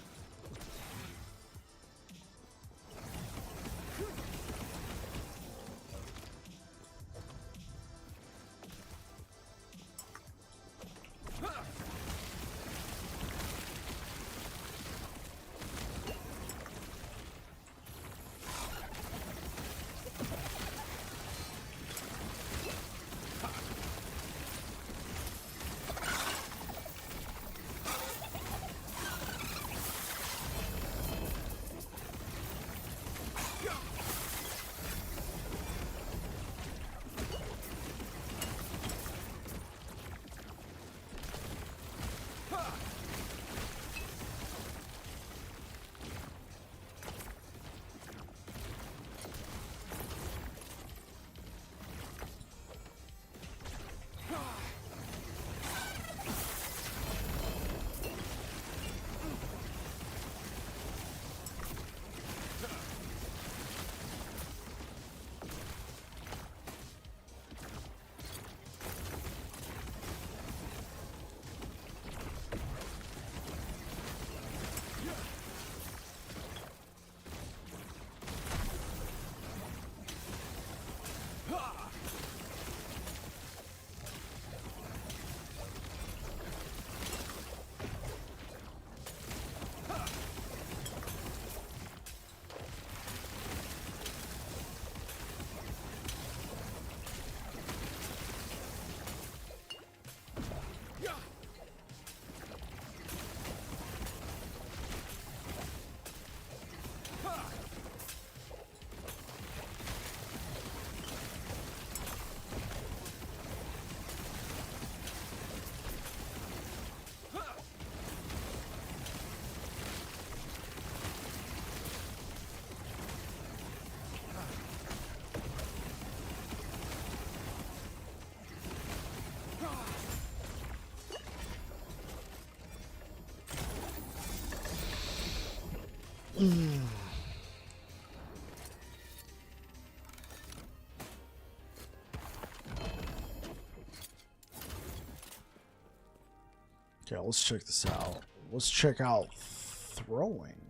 Okay, let's check this out. Let's check out throwing.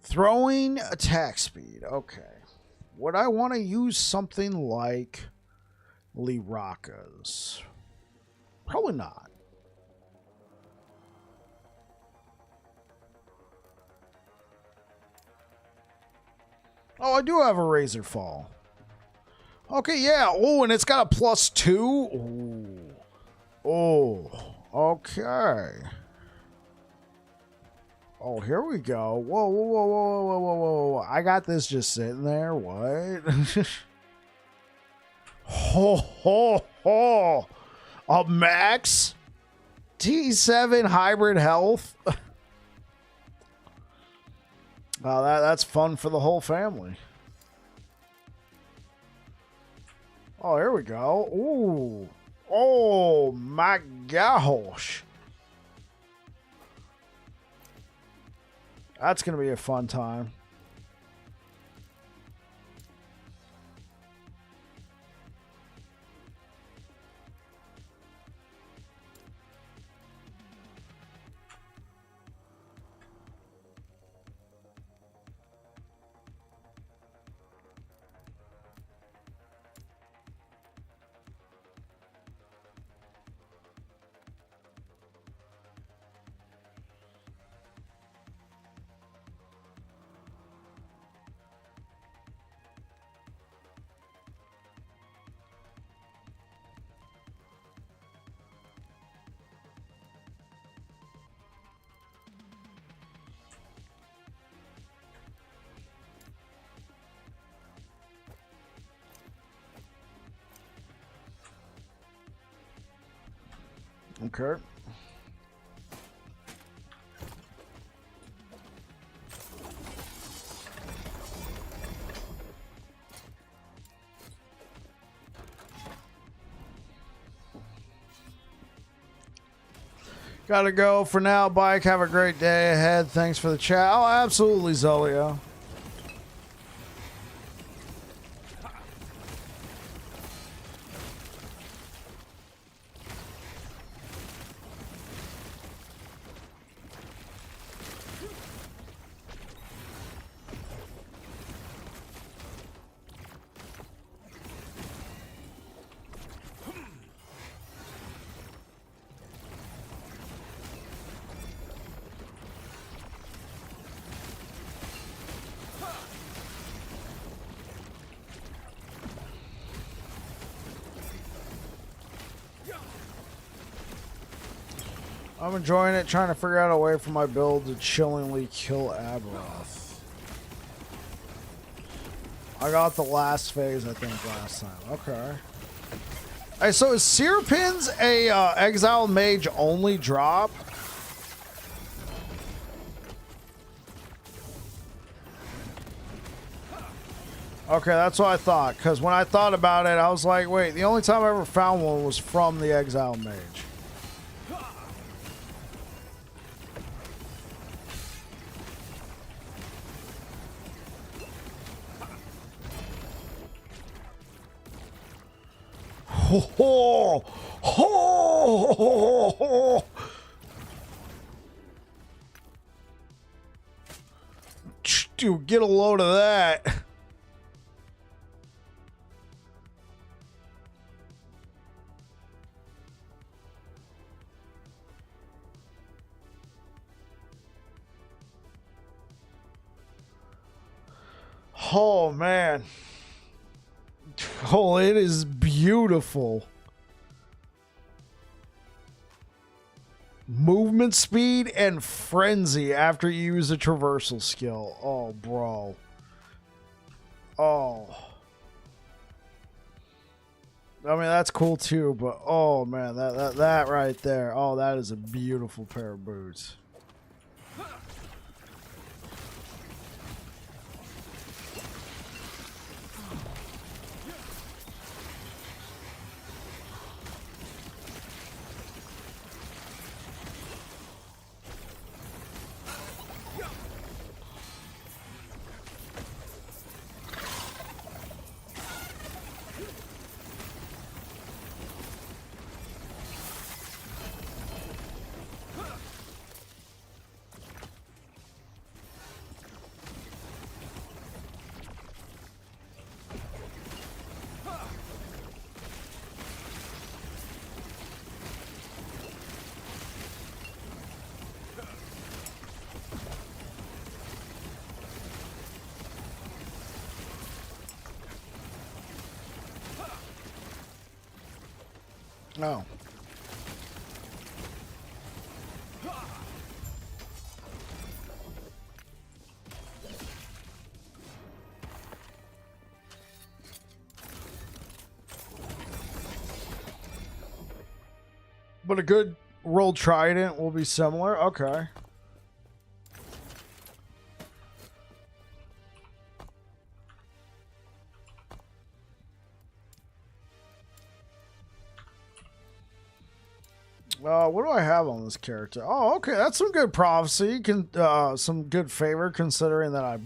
Throwing attack speed. Okay. Would I want to use something like Liraka's? Probably not. Oh, I do have a Razor Fall. Okay, yeah. Oh, and it's got a +2. Ooh. Oh, okay. Oh, here we go. Whoa, whoa, whoa, whoa, whoa, whoa, whoa, whoa. I got this just sitting there. What? Ho, ho, ho. A max T7 hybrid health. Wow, that's fun for the whole family. Oh, here we go. Ooh. Oh, my gosh. That's going to be a fun time. Okay. Gotta go for now, Bike. Have a great day ahead. Thanks for the chat. Oh, absolutely, Zolio. I'm enjoying it, trying to figure out a way for my build to chillingly kill Aberoth. I got the last phase, I think, last time. Okay. Hey, so is Seerpin's a Exile Mage only drop? Okay, that's what I thought. Because when I thought about it, I was like, wait, the only time I ever found one was from the Exile Mage. Ho ho ho ho! Dude, get a load of that. Oh man. Oh, it is beautiful. Movement speed and frenzy after you use a traversal skill. Oh, bro. Oh. I mean, that's cool too, but oh man, that right there. Oh, that is a beautiful pair of boots. Oh. But a good rolled trident will be similar. Okay. What do I have on this character? Oh, okay, that's some good prophecy. Some good favor considering that I.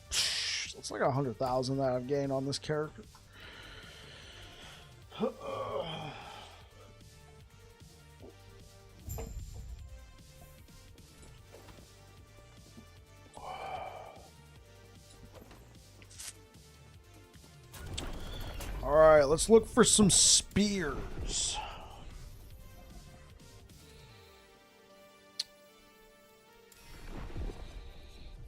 It's like 100,000 that I've gained on this character. All right, let's look for some spears.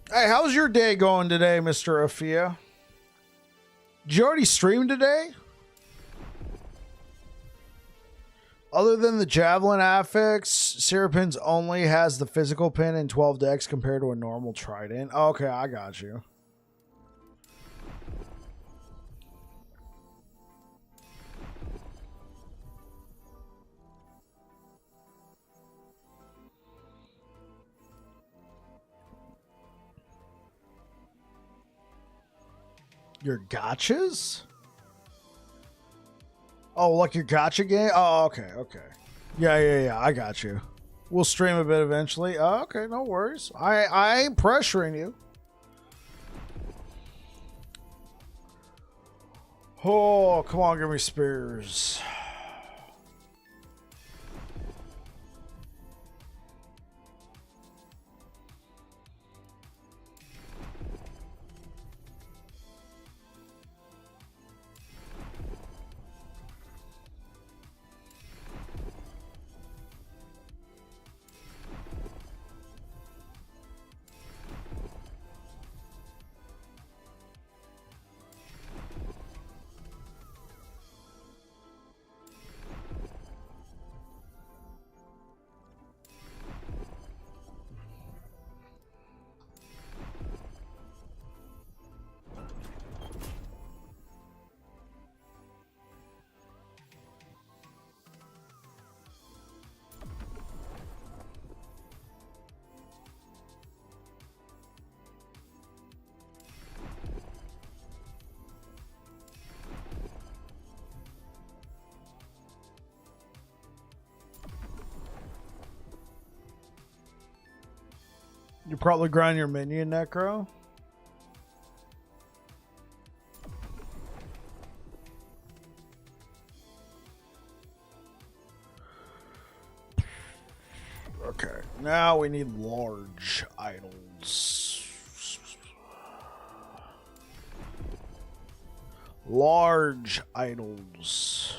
Hey, how's your day going today, Mr. Afia? Did you already stream today? Other than the Javelin affix, Serapin's only has the physical pin in 12 decks compared to a normal Trident. Okay, I got you. Your gotchas? Oh, like your gotcha game? Oh, okay, okay. Yeah, I got you. We'll stream a bit eventually. Okay, no worries. I ain't pressuring you. Oh, come on, give me spears. You probably grind your minion, Necro. Okay, now we need large idols. Large idols.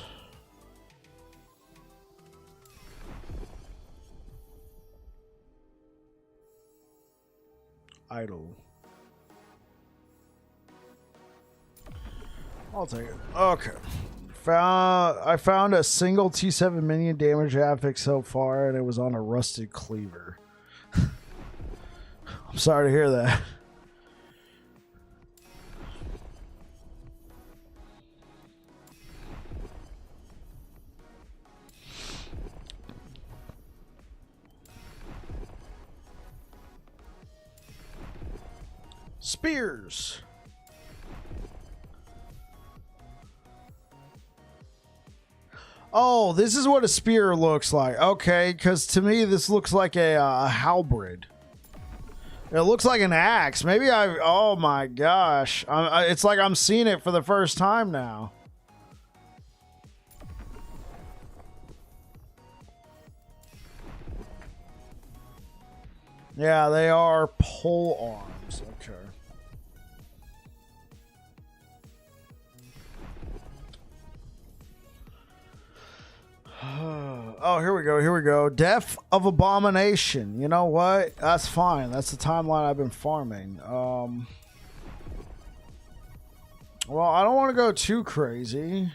Idol. I'll take it. Okay. I found a single T7 minion damage affix so far, and it was on a rusted cleaver. I'm sorry to hear that. Spears. Oh, this is what a spear looks like. Okay, because to me this looks like a halberd. It looks like an axe. Maybe I... Oh my gosh. It's like I'm seeing it for the first time now. Yeah, they are pole arms. Okay. Oh, here we go. Here we go. Death of Abomination. You know what? That's fine. That's the timeline I've been farming. Well, I don't want to go too crazy.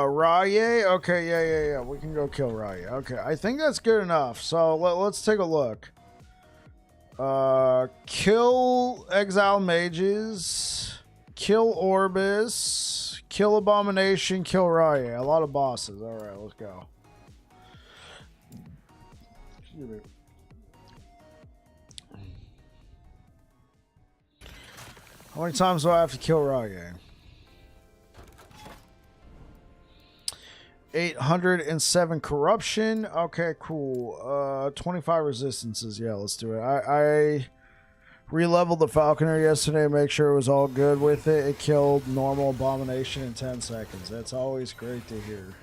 Rye? Okay, yeah. We can go kill Rye. Okay, I think that's good enough. So let's take a look. Kill Exile Mages. Kill Orbis. Kill Abomination. Kill Rye. A lot of bosses. Alright, let's go. Excuse me. How many times do I have to kill Rye? 807 corruption. Okay, cool. 25 resistances. Yeah, let's do it. I re-leveled the Falconer yesterday, make sure it was all good with it. It killed normal Abomination in 10 seconds. That's always great to hear.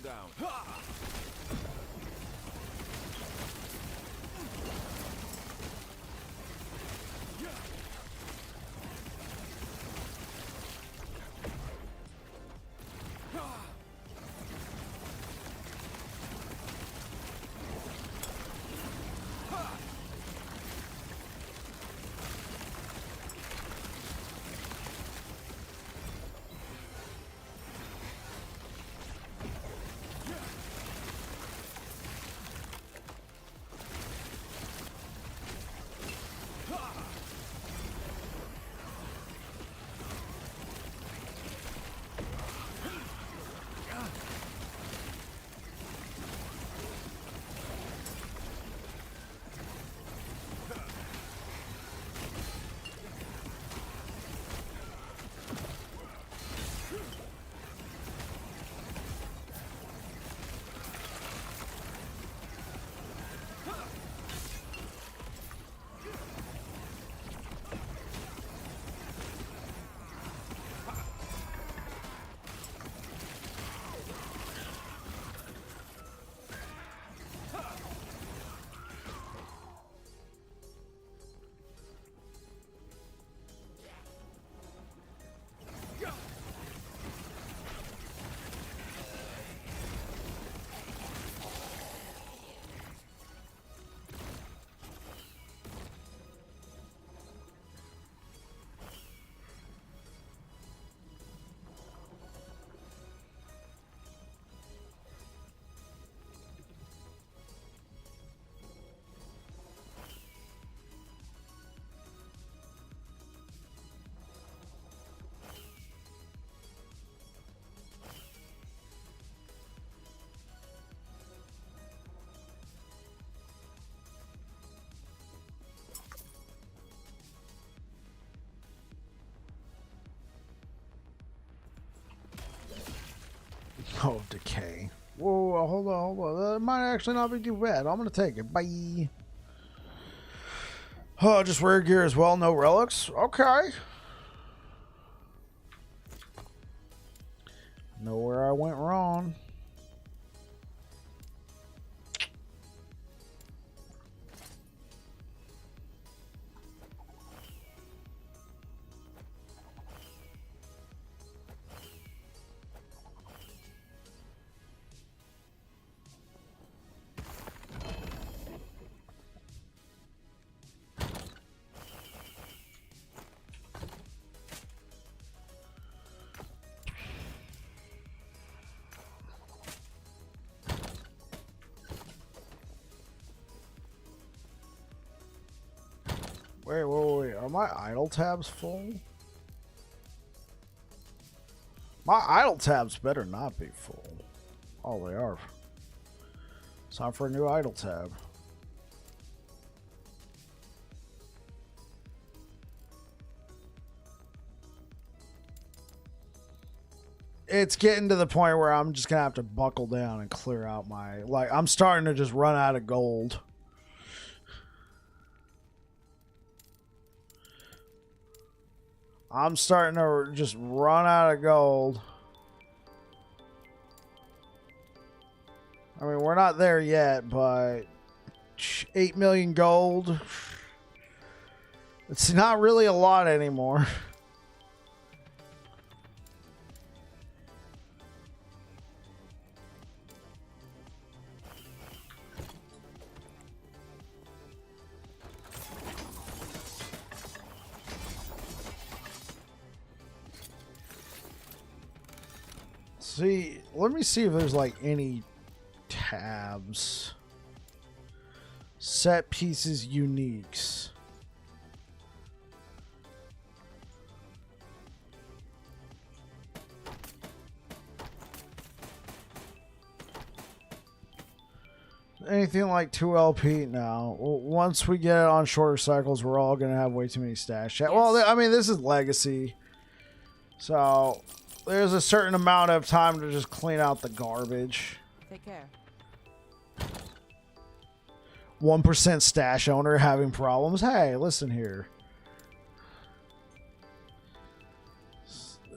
down. Oh, decay. Whoa, hold on, hold on. That might actually not be too bad. I'm gonna take it. Bye. Oh, just rare gear as well. No relics. Okay. Know where I went wrong. Wait. Are my idle tabs full? My idle tabs better not be full. Oh, they are. It's time for a new idle tab. It's getting to the point where I'm just gonna have to buckle down and clear out my, like, I'm starting to just run out of gold. I'm starting to just run out of gold. I mean, we're not there yet, but 8 million gold. It's not really a lot anymore. See, let me see if there's like any tabs. Set pieces uniques. Anything like 2 LP now. Once we get it on shorter cycles, we're all gonna have way too many stash. Yes. Well, I mean, this is legacy, so there's a certain amount of time to just clean out the garbage. Take care. 1% stash owner having problems. Hey, listen here.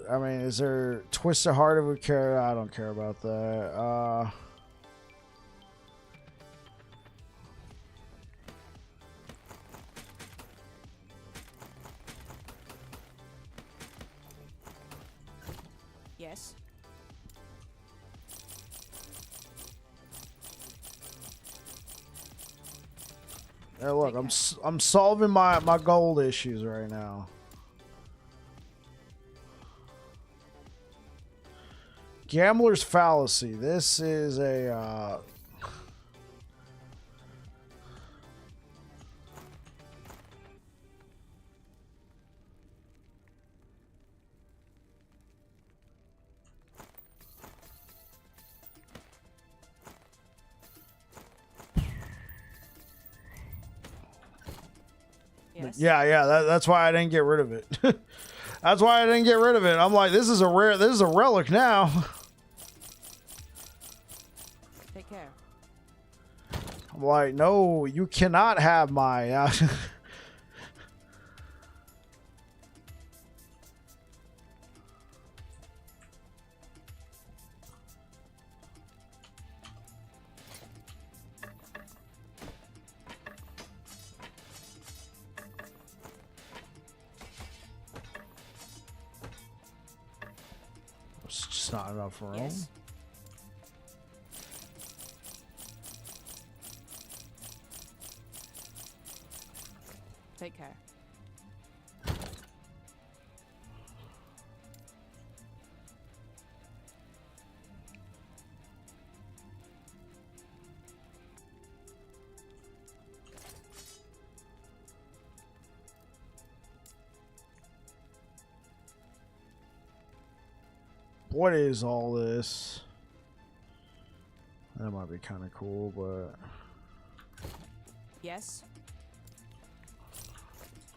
I mean, is there Twisted Heart if we care? I don't care about that. Yes. Hey, look, I'm solving my gold issues right now. Gambler's Fallacy. This is a Yes. yeah. That's why I didn't get rid of it. That's why I didn't get rid of it. I'm like, this is a relic now. Take care. I'm like, no, you cannot have my. It's just not enough room. Yes. Take care. What is all this? That might be kind of cool, but Yes.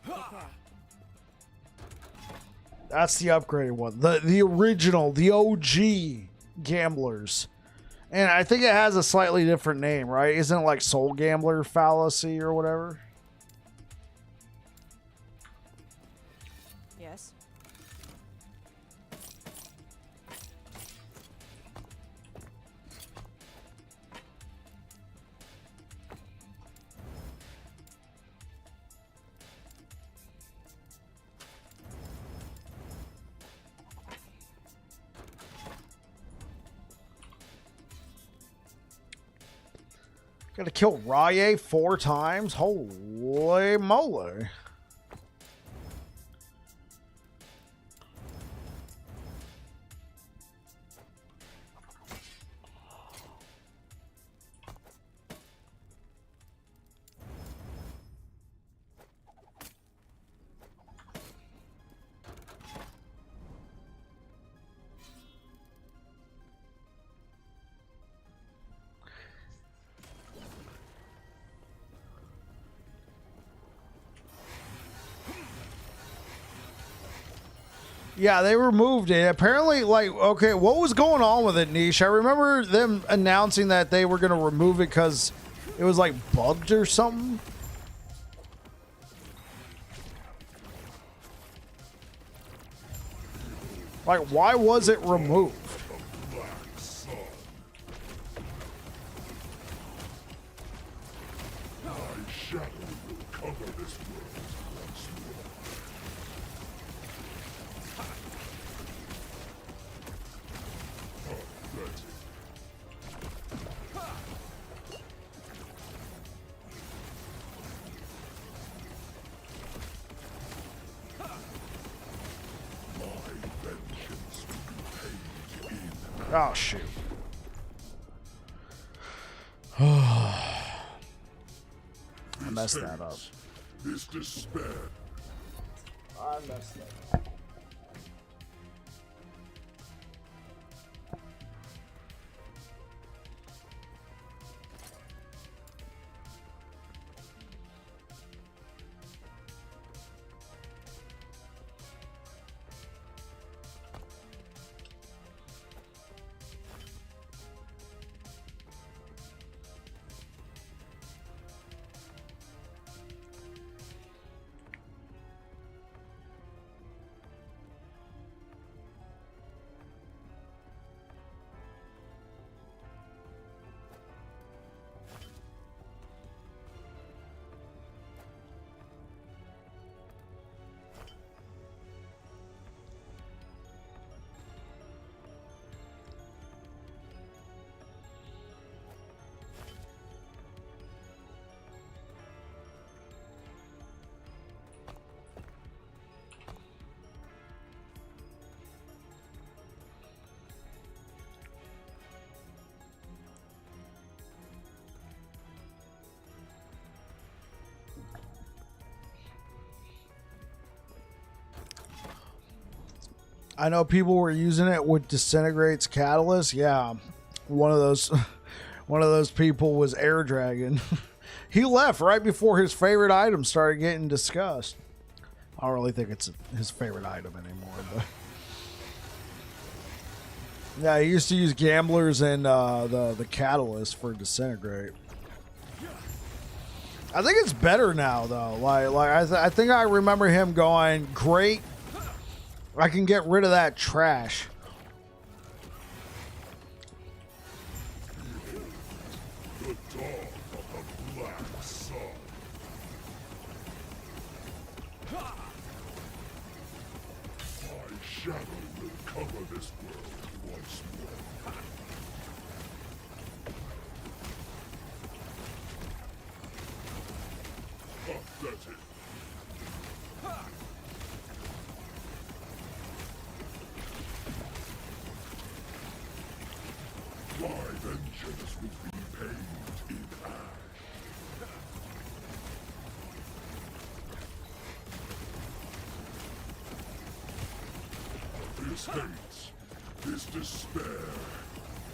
Take care. that's the upgraded one. The original, the OG gamblers. And I think it has a slightly different name, right? Isn't it like Soul Gambler Fallacy or whatever? Yes. Gotta kill Rye 4 times? Holy moly. Yeah, they removed it. Apparently, like, okay, what was going on with it, Niche? I remember them announcing that they were going to remove it because it was, like, bugged or something. Like, why was it removed? Oh, shoot. I messed that up. This despair. I messed that up. I know people were using it with Disintegrate's Catalyst. Yeah, one of those people was Air Dragon. He left right before his favorite item started getting discussed. I don't really think it's his favorite item anymore, but yeah, he used to use Gamblers and the Catalyst for Disintegrate. I think it's better now though. I think I remember him going, "Great, I can get rid of that trash." The dawn of the black sun. My shadow will cover this world once more. That's it. My vengeance will be paid in ash. This hate, this despair,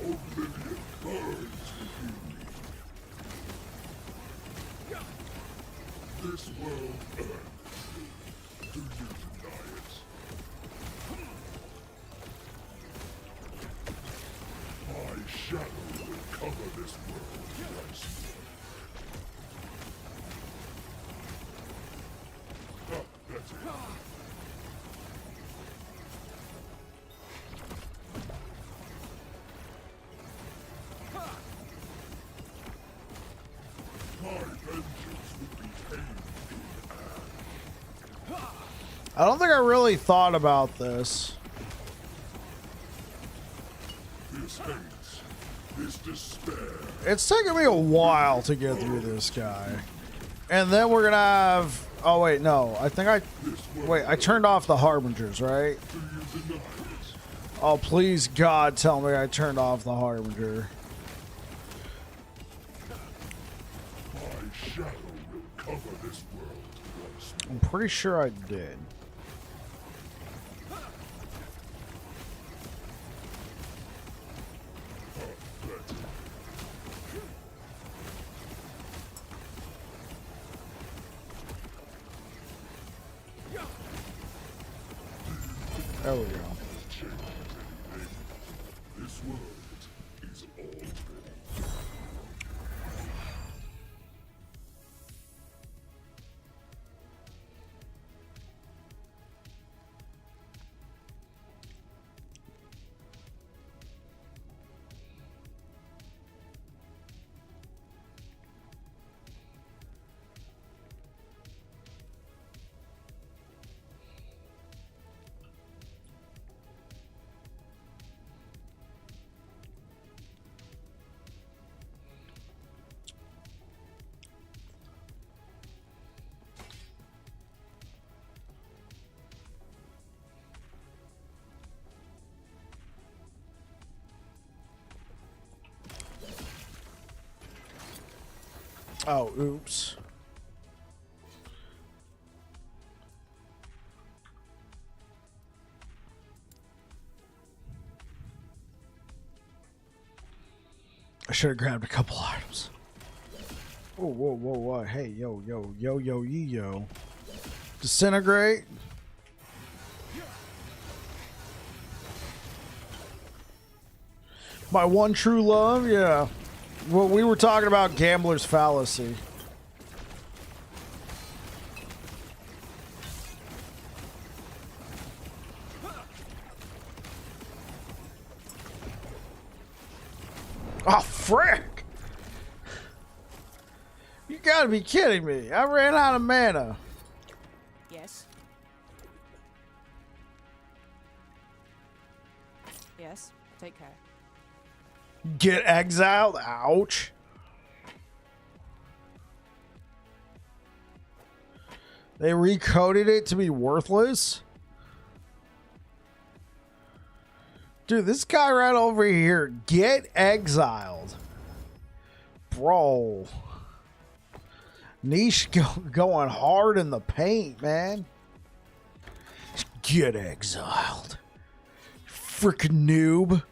oblivion burns within me. This world earth, do you deny it? My shadow will cover this world once more. That's it. My vengeance will be paid in ash. I don't think I really thought about this. This hate, this despair. It's taken me a while to get through this guy. And then we're gonna have... Oh, wait, no. I think I... Wait, I turned off the Harbingers, right? Do you deny it? Oh, please, God, tell me I turned off the Harbinger. My shadow will cover this world once more. I'm pretty sure I did. That's it. There we go. Change anything. This world is already. Oh, oops. I should have grabbed a couple items. Whoa, whoa, whoa, whoa. Hey, yo, yo, yo, yo, yo. Disintegrate. My one true love, yeah. Well, we were talking about Gambler's Fallacy. Oh, frick! You gotta be kidding me. I ran out of mana. Yes. Yes. Take care. Get exiled? Ouch. They recoded it to be worthless? Dude, this guy right over here, get exiled. Bro. Niche going hard in the paint, man. Get exiled. Frickin' noob.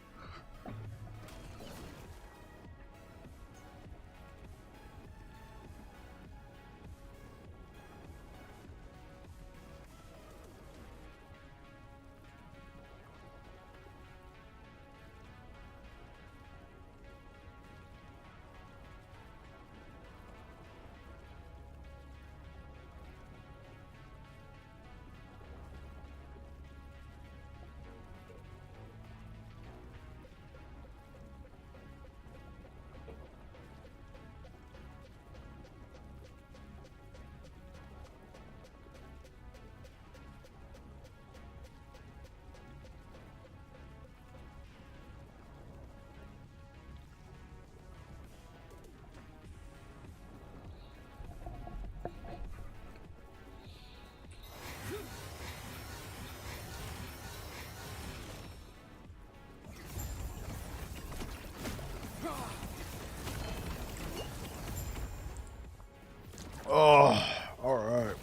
Oh, all right.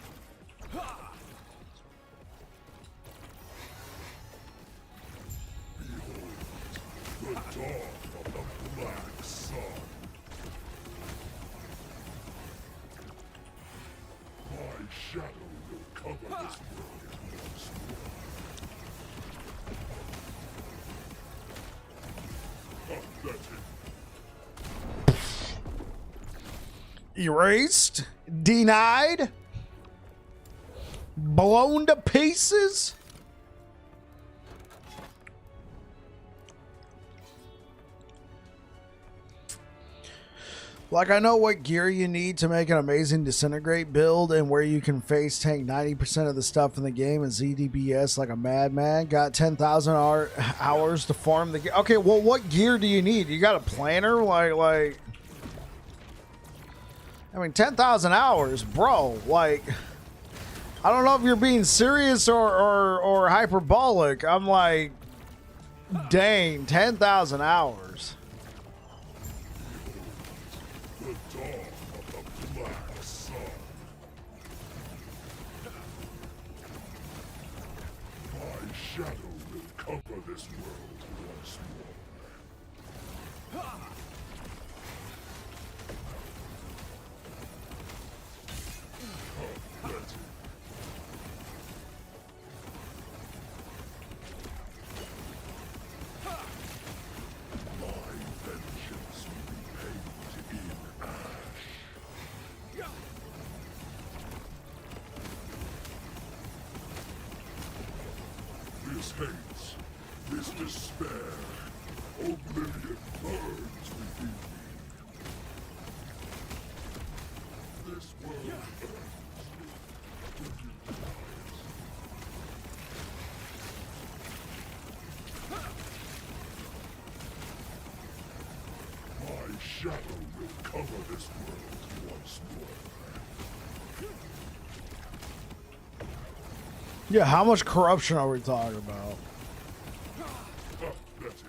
The dawn of the black sun. My shadow will cover this world once more. Pathetic. Erased, denied, blown to pieces. Like, I know what gear you need to make an amazing disintegrate build and where you can face tank 90% of the stuff in the game and ZDBS like a madman. Got 10,000 hours to farm the gear. Okay, well, what gear do you need? You got a planner? Like, I mean, 10,000 hours, bro. Like, I don't know if you're being serious or hyperbolic. I'm like, dang, 10,000 hours. The dawn of the black sun. My shadow will cover this world once more. Pathetic. My vengeance will be paid in ash. This hate, this despair, oblivion burns within me. This world burns when you denies. My shadow will cover this world once more. Yeah, how much corruption are we talking about? Pathetic.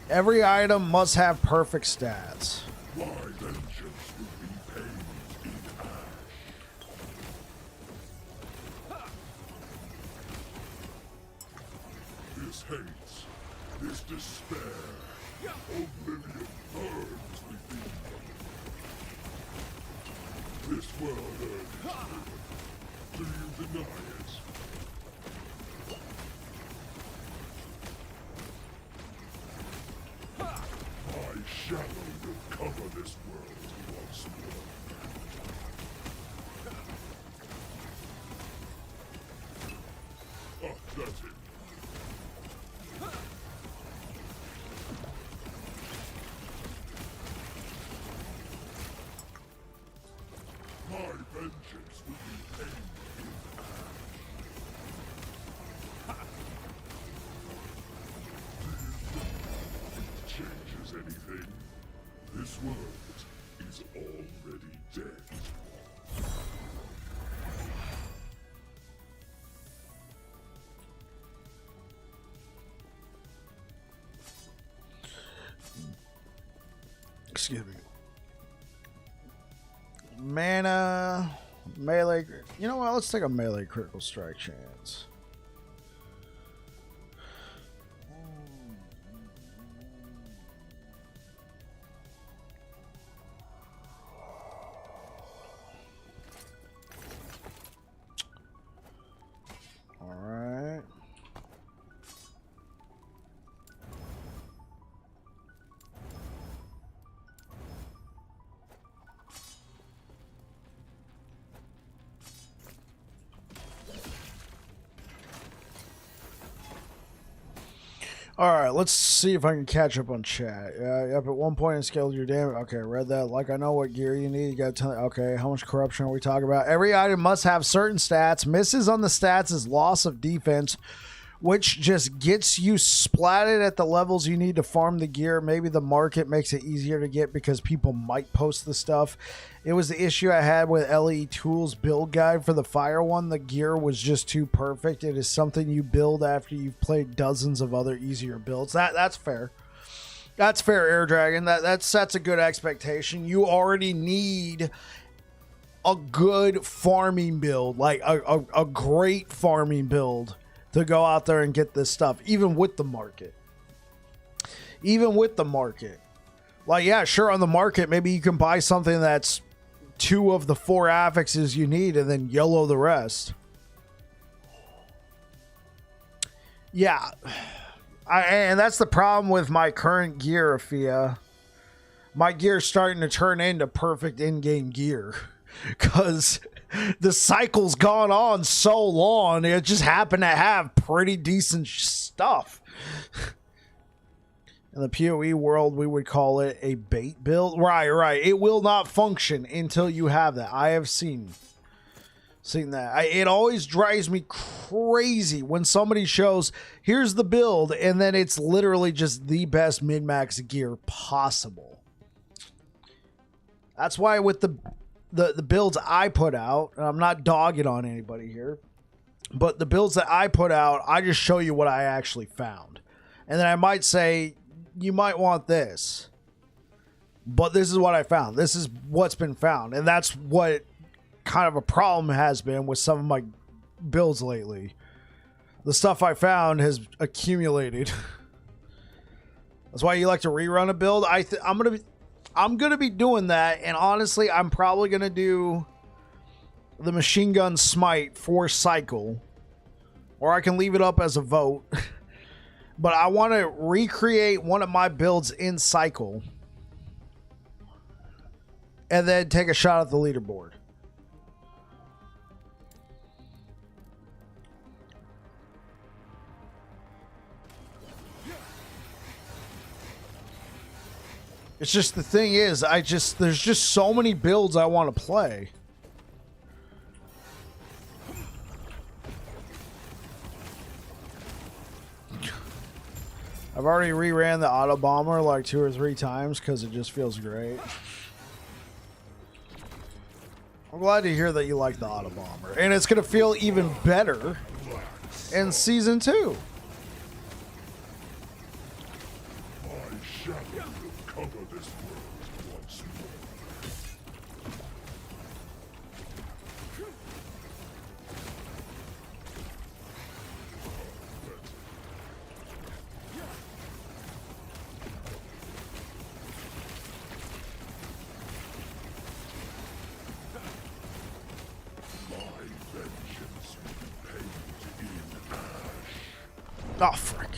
Every item must have perfect stats. My vengeance will be paid in ash. This hate, this despair, oblivion burns within me. This world earns me. Do you deny it? My shadow will cover this world once more. Pathetic. My vengeance will be paid in ash. Changes anything? This world is already dead. Excuse me. Mana. Melee. You know what? Let's take a melee critical strike chance. All right. All right, let's see if I can catch up on chat. Yep, at one point it scaled your damage. Okay, read that. Like, I know what gear you need. You got to tell. Okay, how much corruption are we talking about? Every item must have certain stats. Misses on the stats is loss of defense, which just gets you splatted at the levels you need to farm the gear. Maybe the market makes it easier to get because people might post the stuff. It was the issue I had with LE Tools build guide for the fire one. The gear was just too perfect. It is something you build after you've played dozens of other easier builds. That's fair. That's fair, Air Dragon. That sets a good expectation. You already need a good farming build, like a great farming build, to go out there and get this stuff, even with the market. Even with the market. Like, yeah, sure, on the market, maybe you can buy something that's 2 of the 4 affixes you need and then yellow the rest. Yeah. And that's the problem with my current gear, Afia. My gear's starting to turn into perfect in-game gear. Because the cycle's gone on so long, it just happened to have pretty decent stuff. In the PoE world, we would call it a bait build. Right. It will not function until you have that. I have seen that. It always drives me crazy when somebody shows, here's the build, and then it's literally just the best min-max gear possible. That's why with the builds I put out, and I'm not dogging on anybody here, but the builds that I put out, I just show you what I actually found. And then I might say, you might want this, but this is what I found. This is what's been found. And that's what kind of a problem has been with some of my builds lately. The stuff I found has accumulated. That's why you like to rerun a build. I'm gonna be doing that, and honestly, I'm probably gonna do the machine gun Smite for cycle, or I can leave it up as a vote. But I want to recreate one of my builds in cycle, and then take a shot at the leaderboard. It's just, the thing is, there's just so many builds I want to play. I've already reran the auto bomber like 2 or 3 times because it just feels great. I'm glad to hear that you like the auto bomber, and it's going to feel even better in season 2. Oh, frick.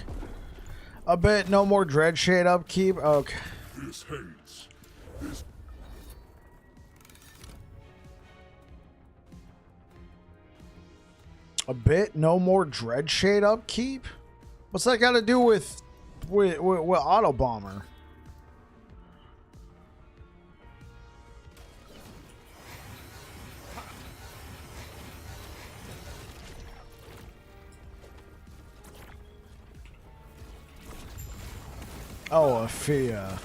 A bit, no more dread shade upkeep. Okay. This hates. This. A bit, no more dread shade upkeep? What's that got to do with auto bomber? Oh, Afia.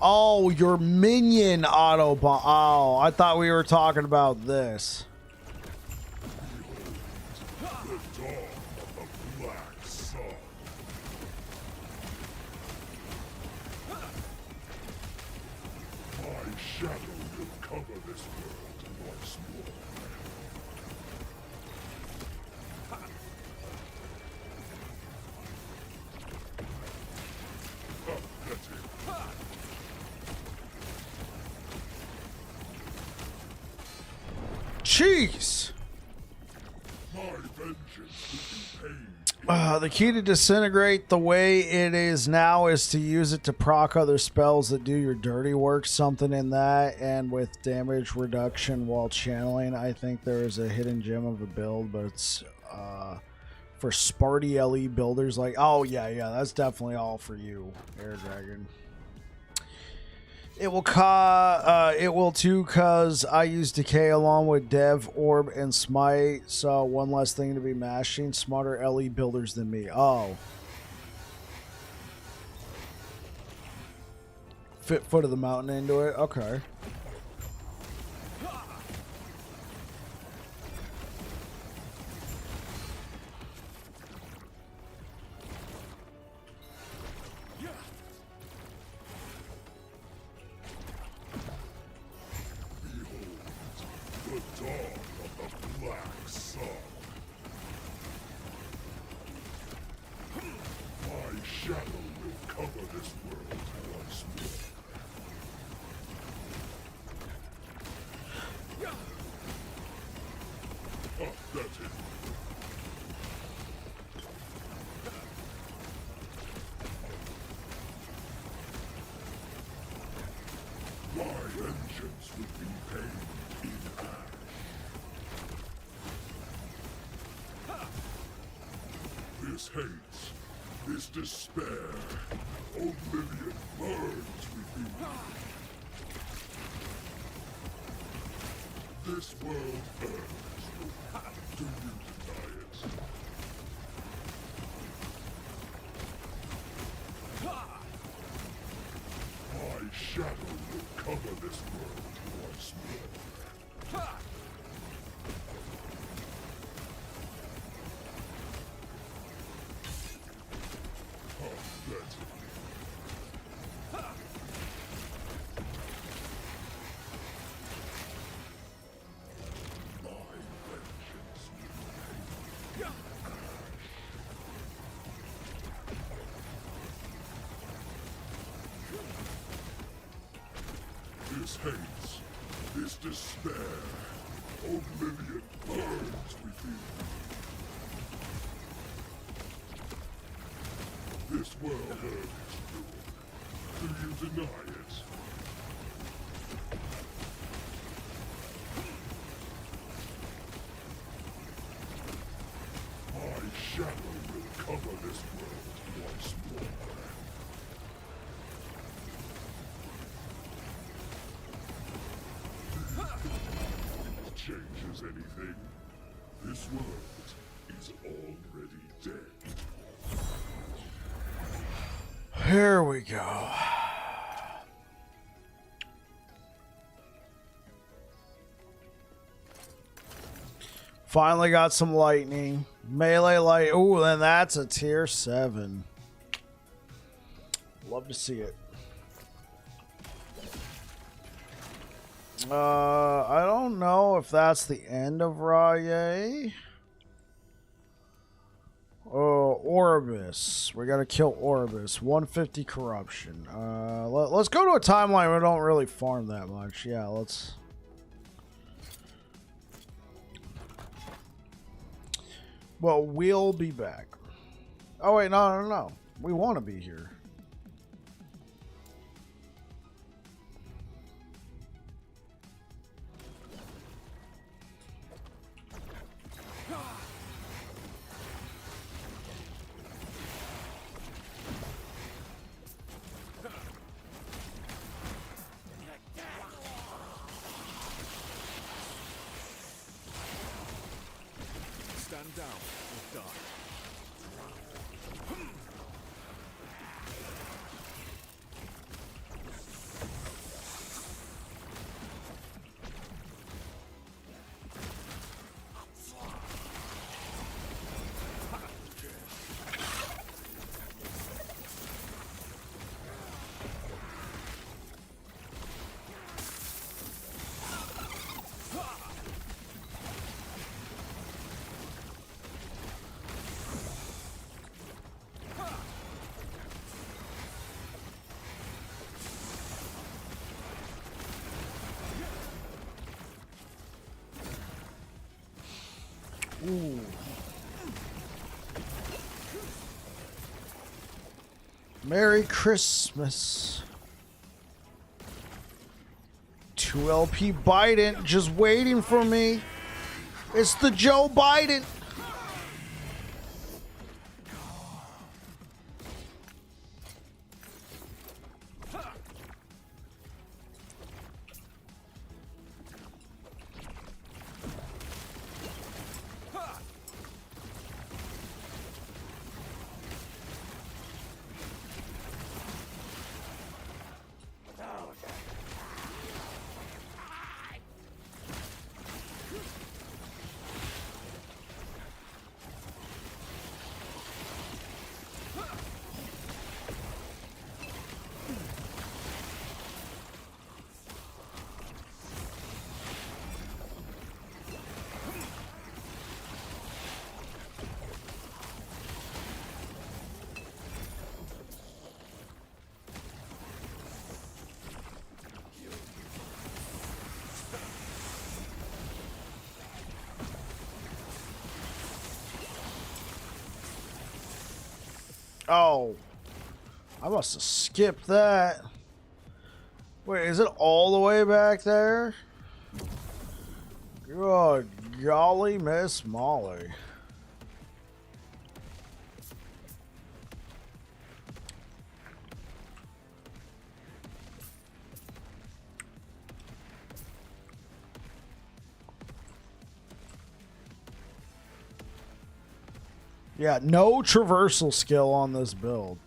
Oh, your minion auto bomb. Oh, I thought we were talking about this. The dawn of the black sun. My shadow will cover recover this world once more. That's it. Jeez. My vengeance will be paid. The key to disintegrate the way it is now is to use it to proc other spells that do your dirty work, something in that, and with damage reduction while channeling. I think there is a hidden gem of a build, but it's for Sparty LE builders. Like, oh yeah, that's definitely all for you, Air Dragon. It will too, cause I use Decay along with Dev, Orb, and Smite, so one less thing to be mashing. Smarter LE builders than me. Oh. Fit foot of the mountain into it? Okay. The dawn of the black sun. My shadow will cover this world once more. That's it. My vengeance will be paid in ash. This hate, this despair, oblivion burns within me. This world burns. Do you deny it? My shadow will cover this world once more. That's it. My vengeance will pay. This hate, this despair, oblivion burns within. This world earned its doom. Do you deny it? My shadow will cover this world once more. Changes anything? This world is already dead. Here we go. Finally got some lightning. Melee light. Ooh, then that's a tier 7. Love to see it. I don't know if that's the end of Raye. Oh, Orbis. We gotta kill Orbis. 150 corruption. Let's go to a timeline where we don't really farm that much. Yeah, let's... Well, we'll be back. Oh, wait, no. We want to be here. Stand down or die. Ooh. Merry Christmas. 2 LP Biden just waiting for me. It's the Joe Biden. Oh, I must have skipped that. Wait, is it all the way back there? Good golly, Miss Molly. Yeah, no traversal skill on this build.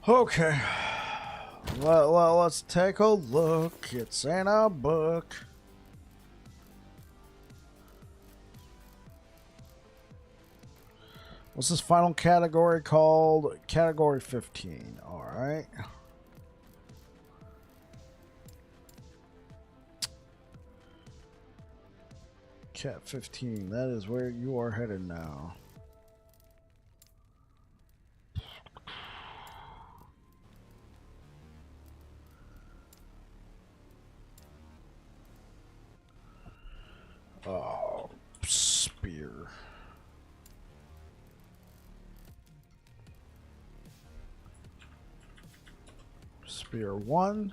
Okay. Let's take a look. It's in a book. What's this final category called? Category 15. All right. Cat 15. That is where you are headed now. Oh, spear. Spear 1.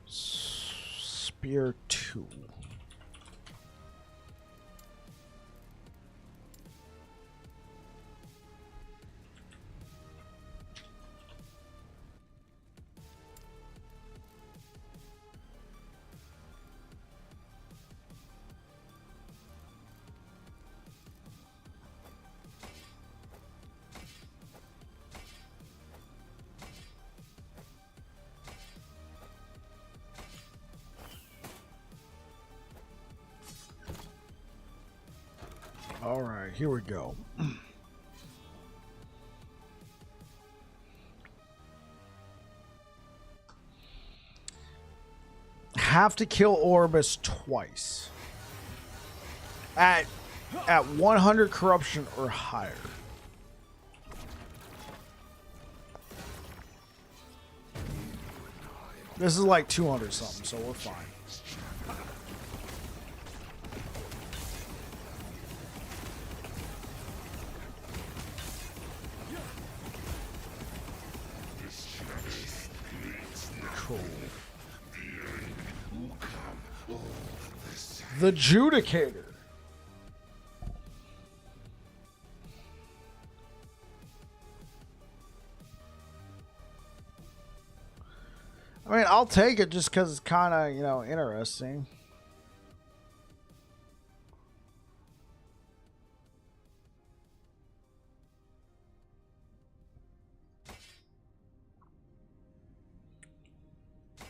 Spear 2. All right, here we go. Have to kill Orbis twice. At 100 corruption or higher. This is like 200 something, so we're fine. Cool. The Judicator. I mean, I'll take it just because it's kind of, you know, interesting.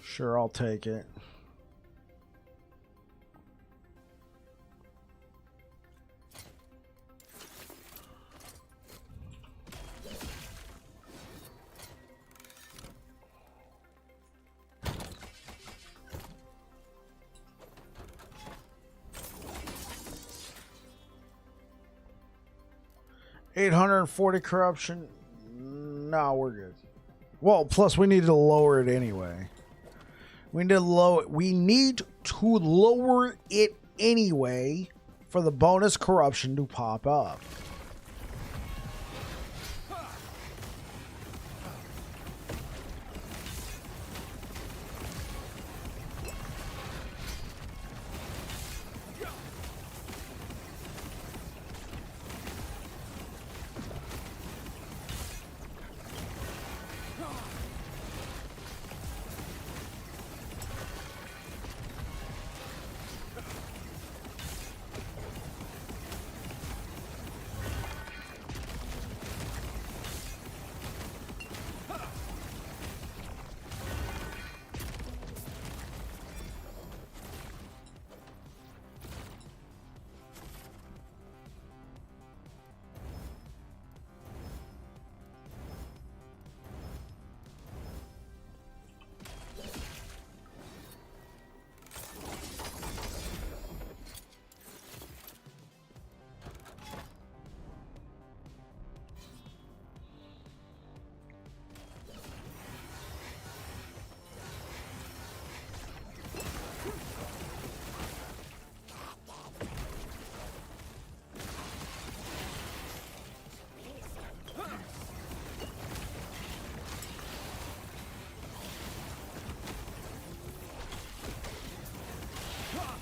Sure, I'll take it. $840 corruption. No, we're good. Well, plus we need to lower it anyway. We need to lower it anyway for the bonus corruption to pop up.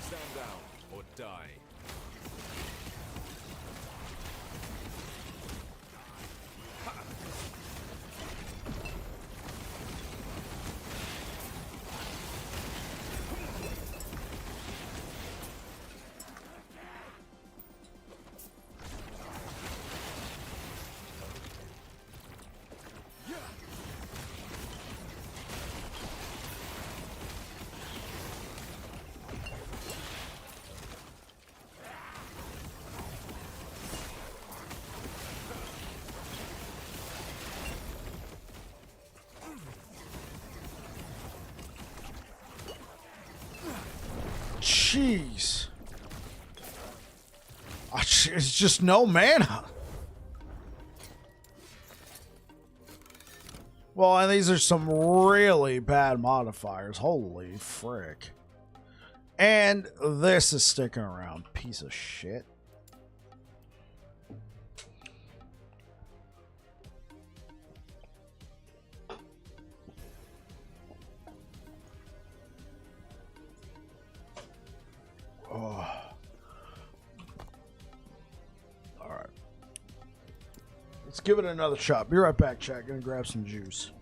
Stand down or die. Jeez. It's just no mana. Well, and these are some really bad modifiers. Holy frick. And this is sticking around. Piece of shit. Oh. All right. Let's give it another shot. Be right back, chat. Gonna grab some juice.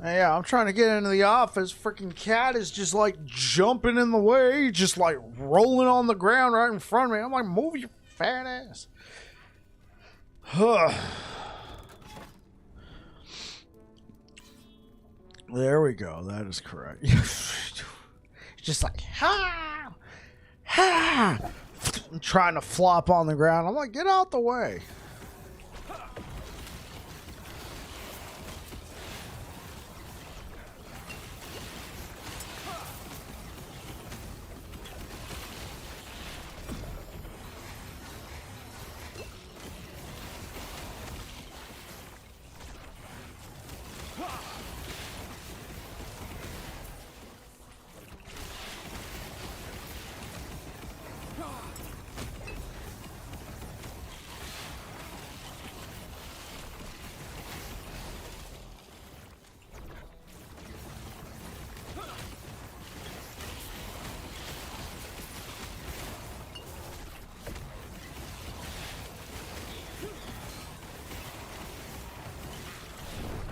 Yeah, I'm trying to get into the office. Freaking cat is just like jumping in the way, just like rolling on the ground right in front of me. I'm like, move your fat ass. There we go. That is correct. Just like, ha! Ha! I'm trying to flop on the ground. I'm like, get out the way.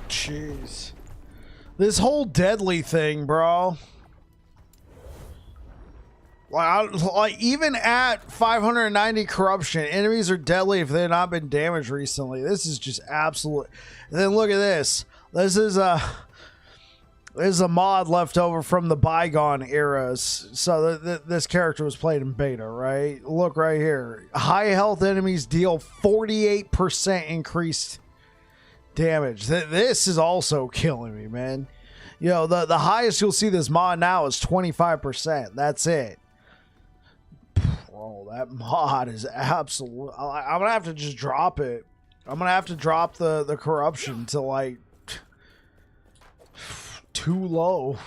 Jeez. This whole deadly thing, bro. Like even at 590 corruption, enemies are deadly if they've not been damaged recently. This is just absolute. And then look at this. This is a mod left over from the bygone eras. So this character was played in beta, right? Look right here. High health enemies deal 48% increased damage. This is also killing me, man. You know, the highest you'll see this mod now is 25%. That's it. Bro, that mod is absolute. I'm gonna have to just drop it. I'm gonna have to drop the corruption to like too low.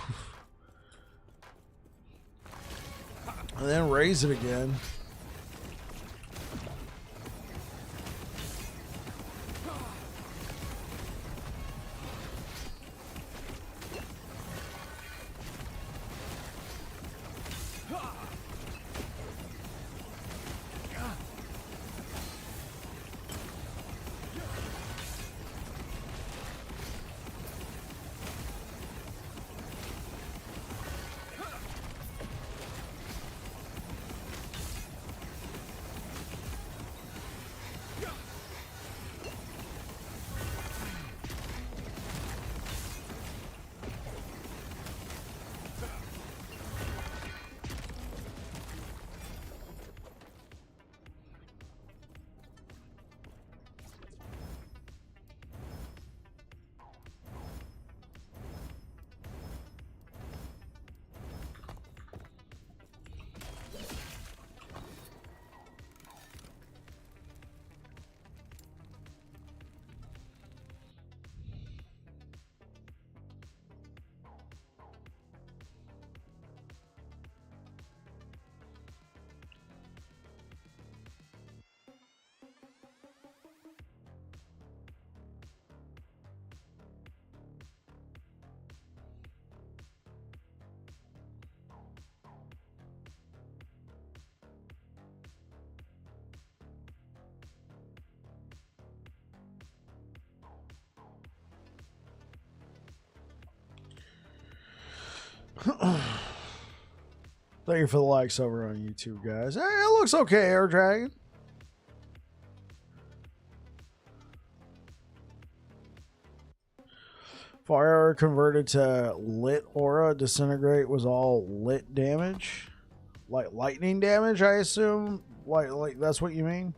And then raise it again. Thank you for the likes over on YouTube, guys. Hey, it looks okay, Air Dragon. Fire converted to lit aura. Disintegrate was all lit damage. Like lightning damage, I assume. Like that's what you mean?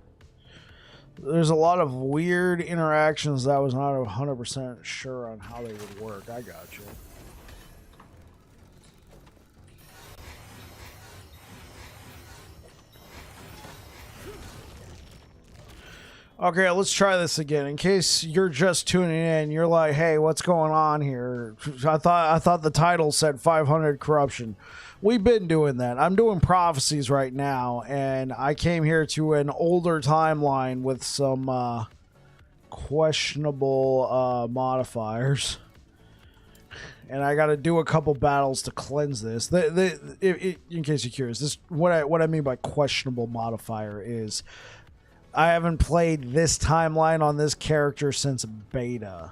There's a lot of weird interactions that I was not 100% sure on how they would work. I got you. Okay, let's try this again. In case you're just tuning in, you're like, "Hey, what's going on here?" I thought the title said 500 corruption. We've been doing that. I'm doing prophecies right now, and I came here to an older timeline with some questionable modifiers. And I got to do a couple battles to cleanse this. In case you're curious, this what I mean by questionable modifier is I haven't played this timeline on this character since beta.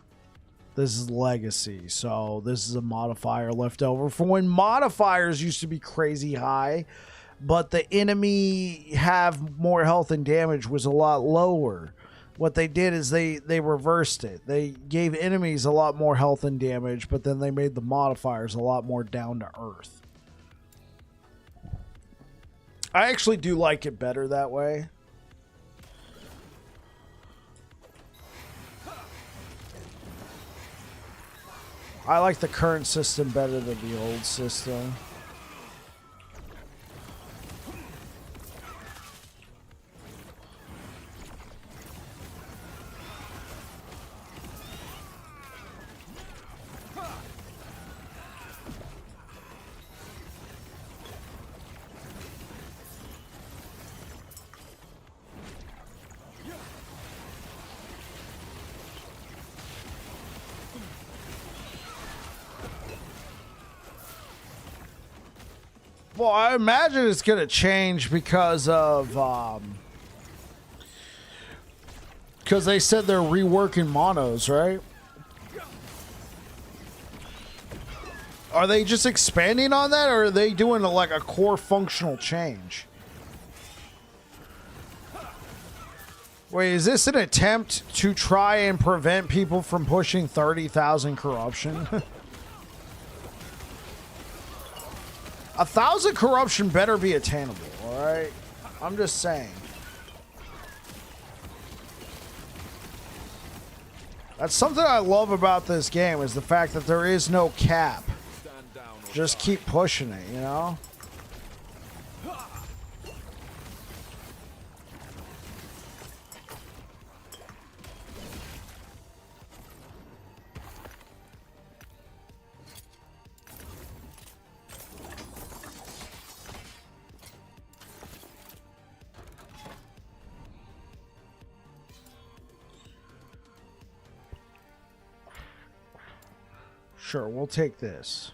This is legacy, so this is a modifier left over for when modifiers used to be crazy high, but the enemy have more health and damage was a lot lower. What they did is they reversed it. They gave enemies a lot more health and damage, but then they made the modifiers a lot more down to earth. I actually do like it better that way. I like the current system better than the old system. Well, I imagine it's going to change because of because they said they're reworking monos, right? Are they just expanding on that, or are they doing like a core functional change? Wait, is this an attempt to try and prevent people from pushing 30,000 corruption? 1,000 corruption better be attainable, alright? I'm just saying. That's something I love about this game, is the fact that there is no cap. Just keep pushing it, you know? Sure, we'll take this.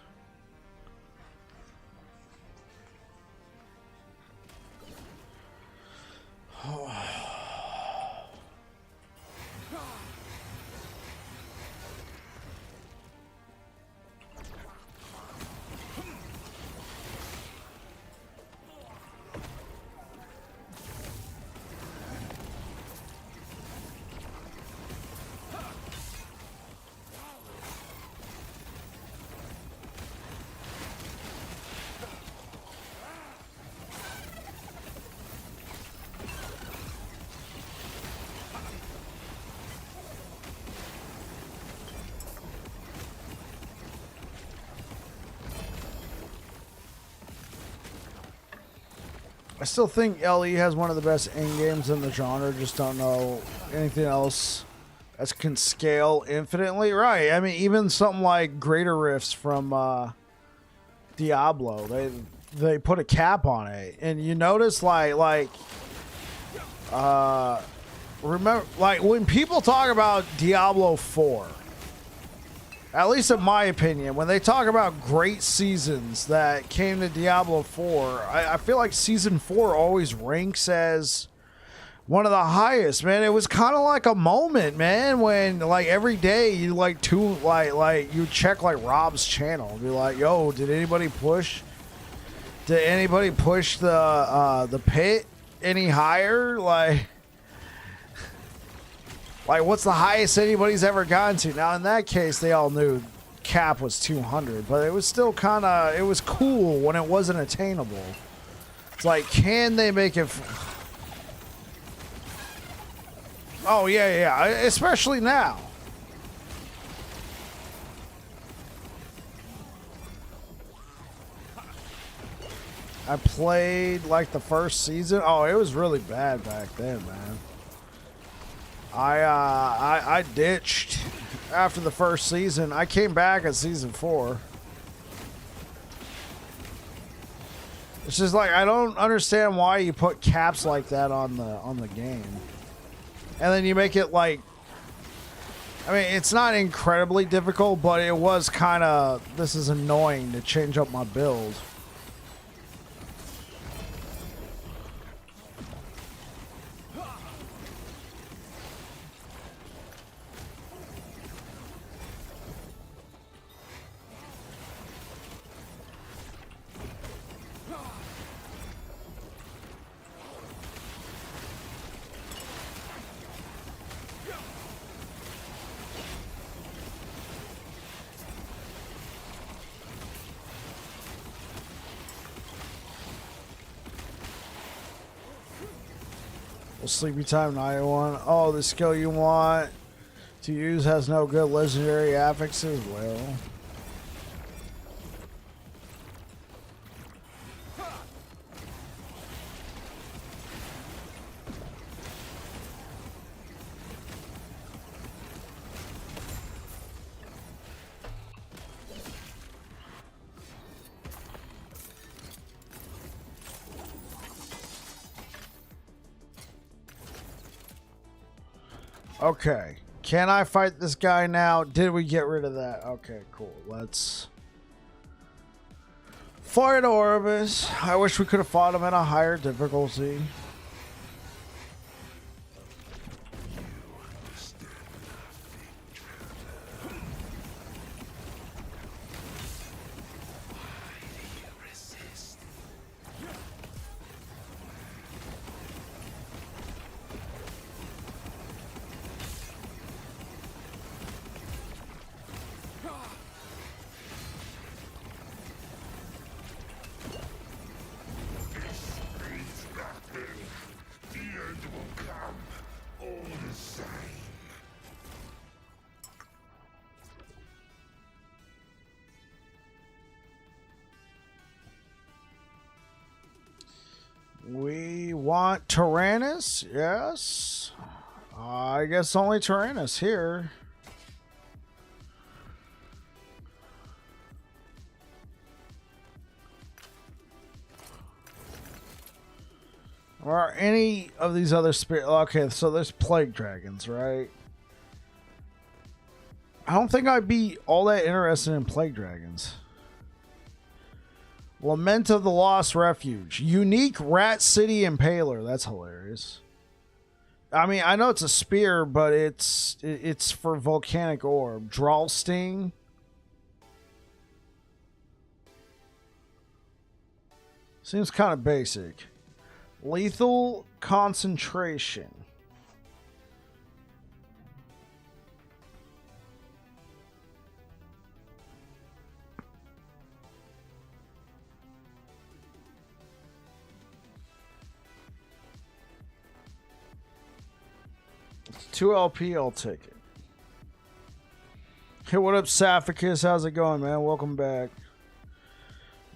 I still think LE has one of the best end games in the genre. Just don't know anything else that can scale infinitely. Right. I mean, even something like Greater Rifts from Diablo, they put a cap on it, and you notice remember, like when people talk about Diablo 4. At least in my opinion, when they talk about great seasons that came to Diablo 4, I feel like Season 4 always ranks as one of the highest, man. It was kind of like a moment, man, when like every day you you check like Rob's channel and be like, yo, did anybody push the pit any higher? Like, what's the highest anybody's ever gotten to? Now, in that case, they all knew cap was 200, but it was still kind of, it was cool when it wasn't attainable. It's like, can they make it? Oh, yeah, especially now. I played, like, the first season. Oh, it was really bad back then, man. I ditched after the first season. I came back at season 4. It's just like I don't understand why you put caps like that on the game, and then you make it like. I mean, it's not incredibly difficult, but it was kind of. This is annoying to change up my build. Sleepy Time 91. Oh, the skill you want to use has no good legendary affixes. Well, okay. Can I fight this guy now? Did we get rid of that? Okay, cool. Let's fight Orbis. I wish we could have fought him at a higher difficulty. The end will come all the same. We want Tyrannus? Yes. I guess only Tyrannus here. Or any of these other spirit. Okay, so there's plague dragons, right? I don't think I'd be all that interested in plague dragons. Lament of the Lost Refuge. Unique Rat City Impaler. That's hilarious. I mean, I know it's a spear, but it's for volcanic orb. Drawl Sting. Seems kind of basic. Lethal Concentration. It's 2 LP, I'll take it. Hey, what up, Saphicus? How's it going, man? Welcome back.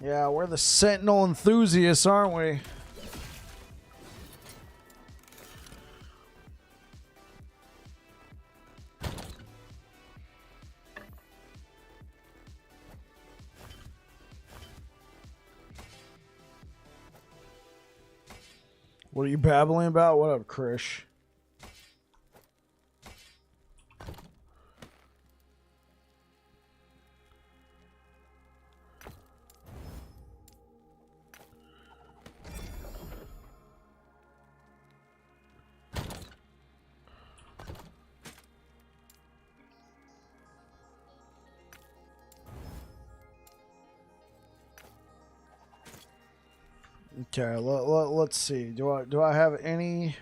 Yeah, we're the Sentinel enthusiasts, aren't we? What are you babbling about? What up, Krish? Okay, let's see. Do I have any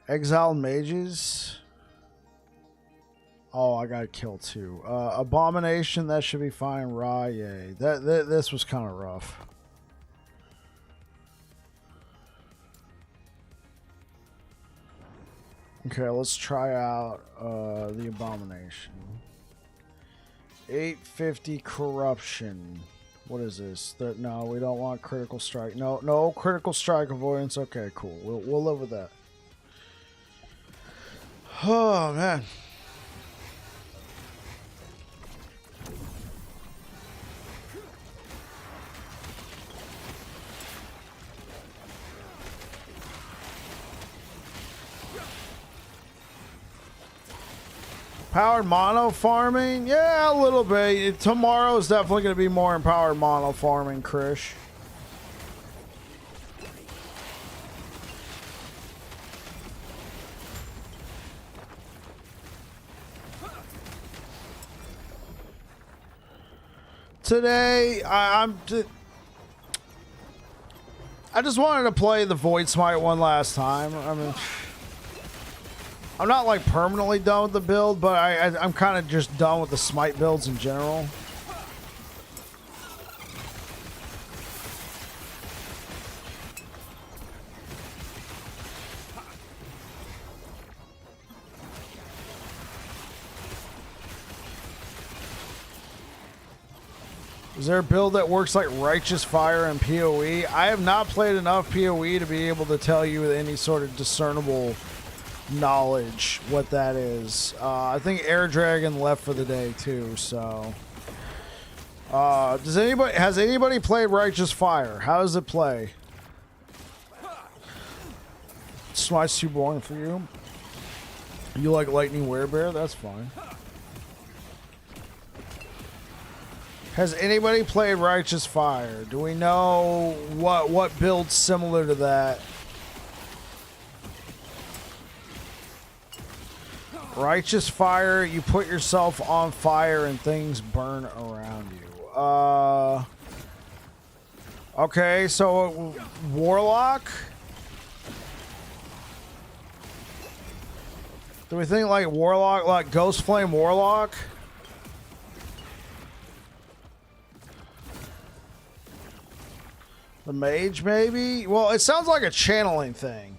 exiled mages? Oh, I got killed too. Abomination, that should be fine. Ra, yay. This was kind of rough. Okay, let's try out the Abomination. 850 corruption. What is this? No, we don't want critical strike. No critical strike avoidance. Okay, cool. We'll live with that. Oh man. Powered mono farming? Yeah, a little bit. Tomorrow is definitely going to be more empowered mono farming, Krish. Today, I just wanted to play the Void Smite one last time. I mean, I'm not like permanently done with the build, but I'm kind of just done with the Smite builds in general. Is there a build that works like Righteous Fire and PoE? I have not played enough PoE to be able to tell you with any sort of discernible knowledge what that is. I think Air Dragon left for the day too, so. Has anybody played Righteous Fire? How does it play? Smite's too boring for you. You like Lightning Werebear? That's fine. Has anybody played Righteous Fire? Do we know what build's similar to that? Righteous Fire, you put yourself on fire and things burn around you. Okay, so Warlock? Do we think like Warlock, like Ghost Flame Warlock? The Mage, maybe? Well, it sounds like a channeling thing.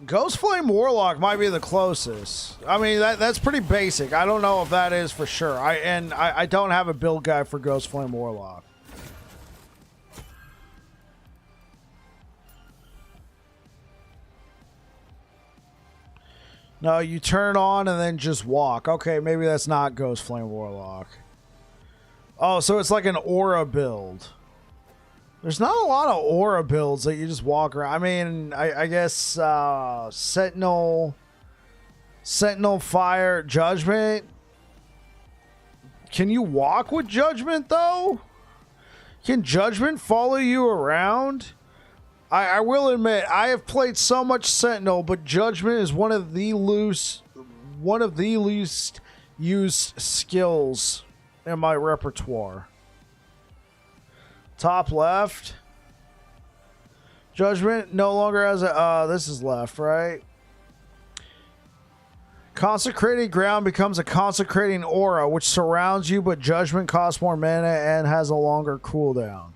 Ghost Flame Warlock might be the closest. I mean, that's pretty basic. I don't know if that is for sure. I don't have a build guide for Ghost Flame Warlock. No, you turn on and then just walk. Okay, maybe that's not Ghost Flame Warlock. Oh, so it's like an aura build. There's not a lot of aura builds that you just walk around. I mean, I guess Sentinel Fire, Judgment. Can you walk with Judgment though? Can Judgment follow you around? I will admit I have played so much Sentinel, but Judgment is one of the least used skills in my repertoire. Top left. Judgment no longer has a... this is left, right? Consecrated ground becomes a consecrating aura, which surrounds you, but Judgment costs more mana and has a longer cooldown.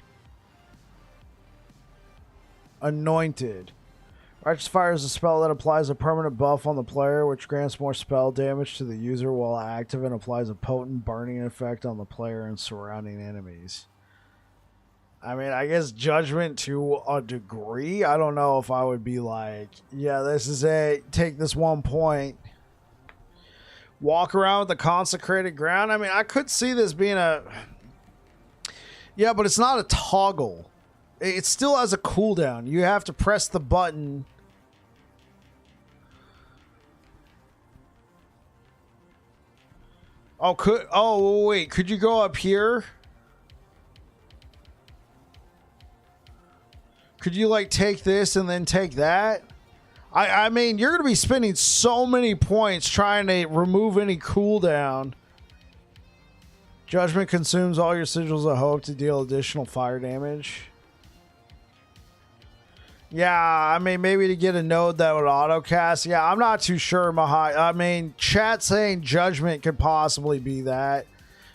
Anointed. Righteous Fire is a spell that applies a permanent buff on the player, which grants more spell damage to the user while active and applies a potent burning effect on the player and surrounding enemies. I mean, I guess Judgment to a degree. I don't know if I would be like, yeah, this is it. Take this 1 point. Walk around with the consecrated ground. I mean, I could see this being a... Yeah, but it's not a toggle. It still has a cooldown. You have to press the button. Oh, wait. Could you go up here? Could you like take this and then take that? I mean, you're going to be spending so many points trying to remove any cooldown. Judgment consumes all your sigils of hope to deal additional fire damage. Yeah, I mean, maybe to get a node that would autocast. Yeah, I'm not too sure, Mahai. I mean, chat saying Judgment could possibly be that.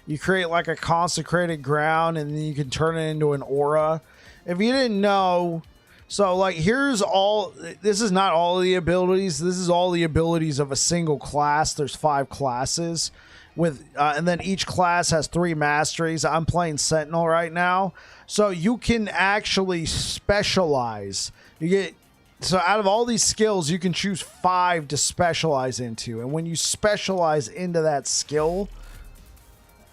You create like a consecrated ground and then you can turn it into an aura. If you didn't know, so like here's all, this is not all of the abilities. This is all the abilities of a single class. There's 5 classes with, and then each class has 3 masteries. I'm playing Sentinel right now. So you can actually specialize. You get, so out of all these skills, you can choose 5 to specialize into. And when you specialize into that skill,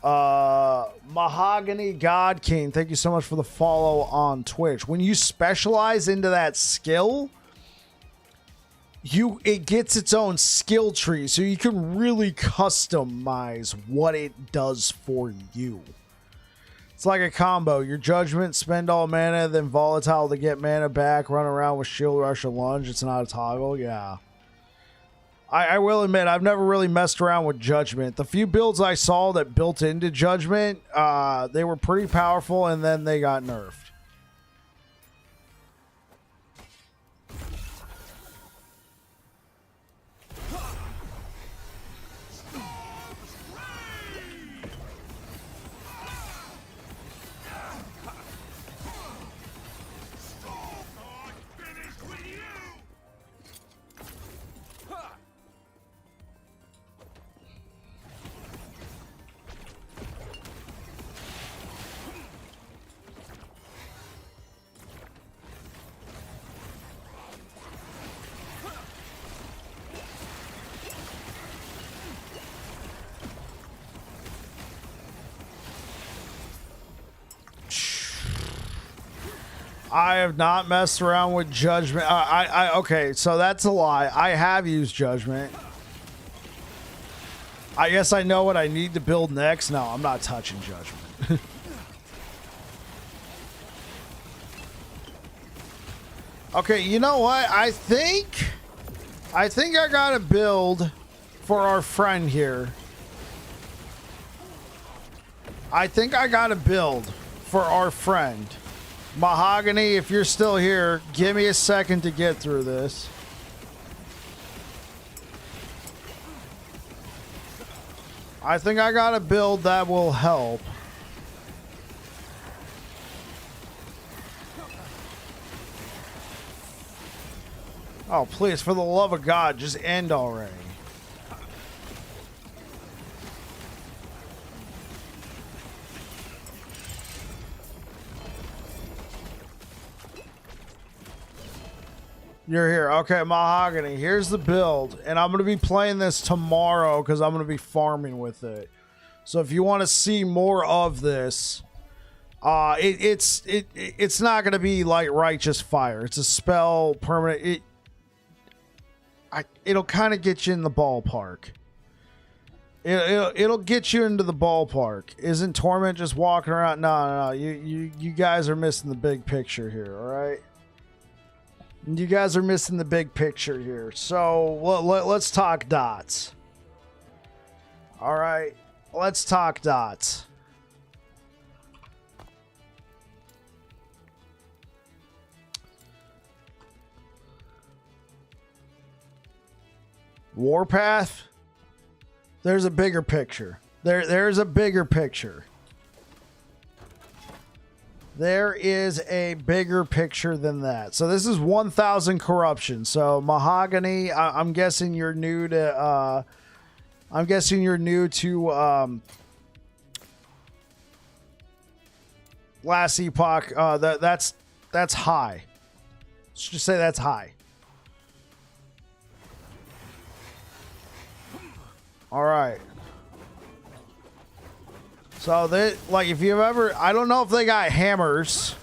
Mahogany God King, thank you so much for the follow on Twitch. When you specialize into that skill, it gets its own skill tree, so you can really customize what it does for you. It's like a combo. Your Judgment, spend all mana, then Volatile to get mana back, run around with Shield Rush or Lunge. It's not a toggle. Yeah. I will admit, I've never really messed around with Judgment. The few builds I saw that built into Judgment, they were pretty powerful, and then they got nerfed. I have not messed around with Judgment. Okay, so that's a lie. I have used Judgment. I guess I know what I need to build next. No, I'm not touching Judgment. Okay, you know what? I think I got a build for our friend here. I think I got a build for our friend. Mahogany, if you're still here, give me a second to get through this. I think I got a build that will help. Oh, please, for the love of God, just end already. You're here. Okay, Mahogany, here's the build. And I'm going to be playing this tomorrow because I'm going to be farming with it. So if you want to see more of this, it's not going to be like Righteous Fire. It's a spell, permanent. It'll kind of get you in the ballpark. It'll get you into the ballpark. Isn't Torment just walking around? No. You guys are missing the big picture here, all right? You guys are missing the big picture here. So let's talk dots. All right, let's talk dots. Warpath. There's a bigger picture. There's a bigger picture. There is a bigger picture than that. So this is 1,000 corruption. So Mahogany, I'm guessing you're new to. Last Epoch. That's high. Let's just say that's high. All right. So they, like, if you've ever, I don't know if they got hammers.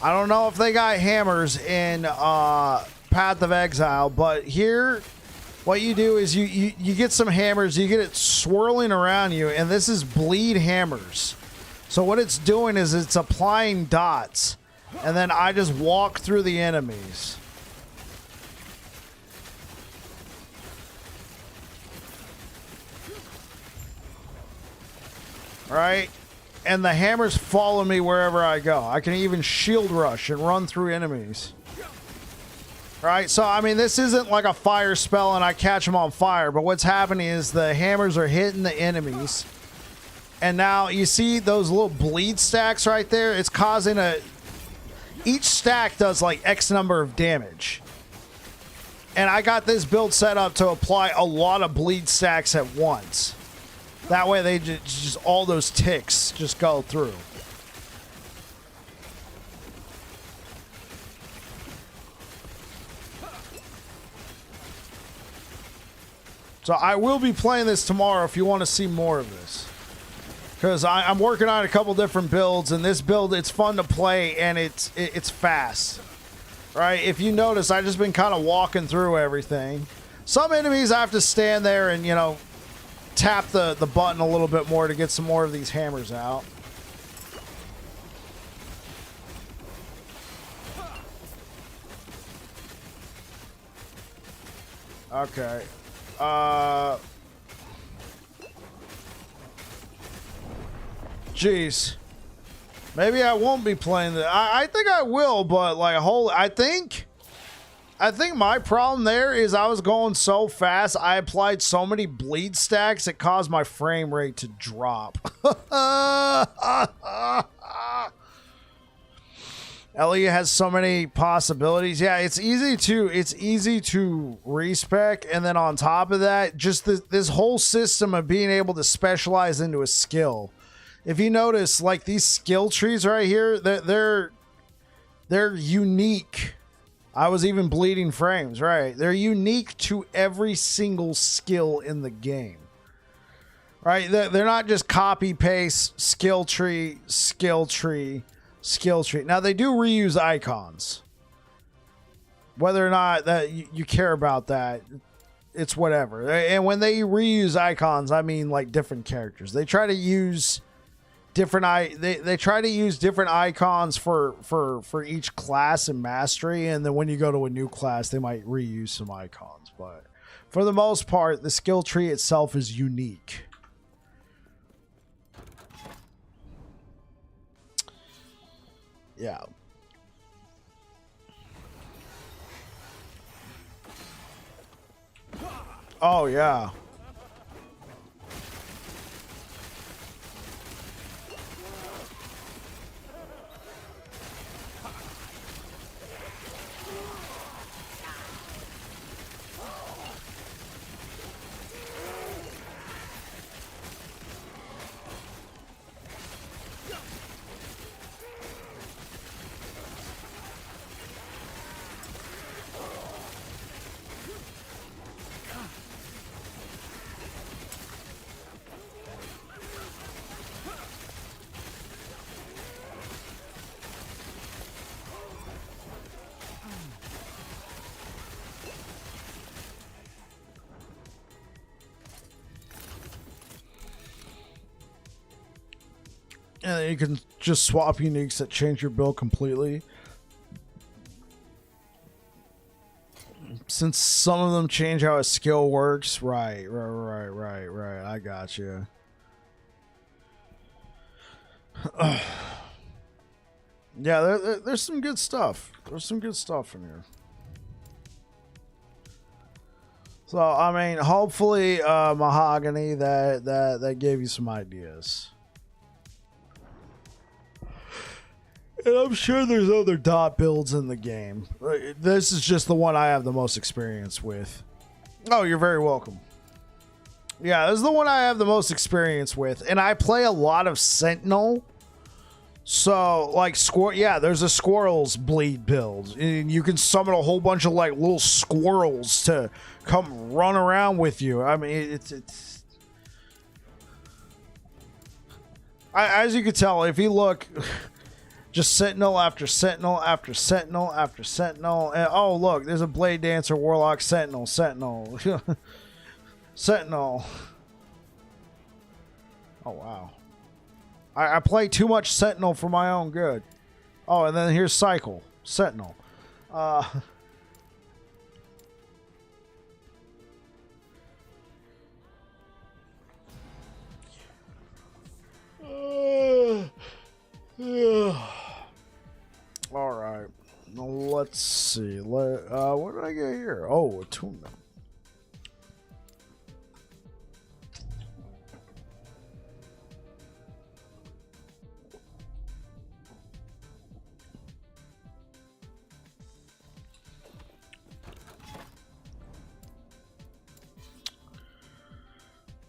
I don't know if they got hammers in Path of Exile, but here, what you do is you get some hammers, you get it swirling around you, and this is bleed hammers. So what it's doing is it's applying dots, and then I just walk through the enemies. Right? And the hammers follow me wherever I go. I can even shield rush and run through enemies. Right? So, I mean, this isn't like a fire spell and I catch them on fire. But what's happening is the hammers are hitting the enemies. And now, you see those little bleed stacks right there? It's causing a... Each stack does like X number of damage. And I got this build set up to apply a lot of bleed stacks at once. That way they just all those ticks just go through. So I will be playing this tomorrow if you want to see more of this. Because I'm working on a couple different builds, and this build, it's fun to play, and it's fast. Right? If you notice, I've just been kind of walking through everything. Some enemies I have to stand there and, you know, tap the button a little bit more to get some more of these hammers out. Okay. Jeez. Maybe I won't be playing that. I think I will, but like I think my problem there is I was going so fast, I applied so many bleed stacks, it caused my frame rate to drop. Ellie has so many possibilities. Yeah, it's easy to respec, and then on top of that, just this whole system of being able to specialize into a skill. If you notice, like these skill trees right here, they're unique. I was even bleeding frames, right? They're unique to every single skill in the game. Right? They're not just copy paste skill tree. skill tree. Now they do reuse icons. Whether or not that you care about that, it's whatever. And when they reuse icons, I mean like different characters. They try to use different they try to use different icons for each class and mastery, and then when you go to a new class, they might reuse some icons. But for the most part, the skill tree itself is unique. Yeah. Oh, yeah. And you can just swap uniques that change your build completely. Since some of them change how a skill works. Right. I got you. Yeah, there's some good stuff. There's some good stuff in here. So, I mean, hopefully, Mahogany, that gave you some ideas. And I'm sure there's other dot builds in the game. This is just the one I have the most experience with. Oh, you're very welcome. Yeah, this is the one I have the most experience with. And I play a lot of Sentinel. So, like, there's a Squirrels Bleed build. And you can summon a whole bunch of, like, little squirrels to come run around with you. I mean, it's... as you can tell, if you look... Just Sentinel after Sentinel after Sentinel after Sentinel. And, oh, look, there's a Blade Dancer, Warlock, Sentinel. Sentinel. Oh, wow. I play too much Sentinel for my own good. Oh, and then here's Cycle. Sentinel. All right. Now let's see. What did I get here? Oh, attunement.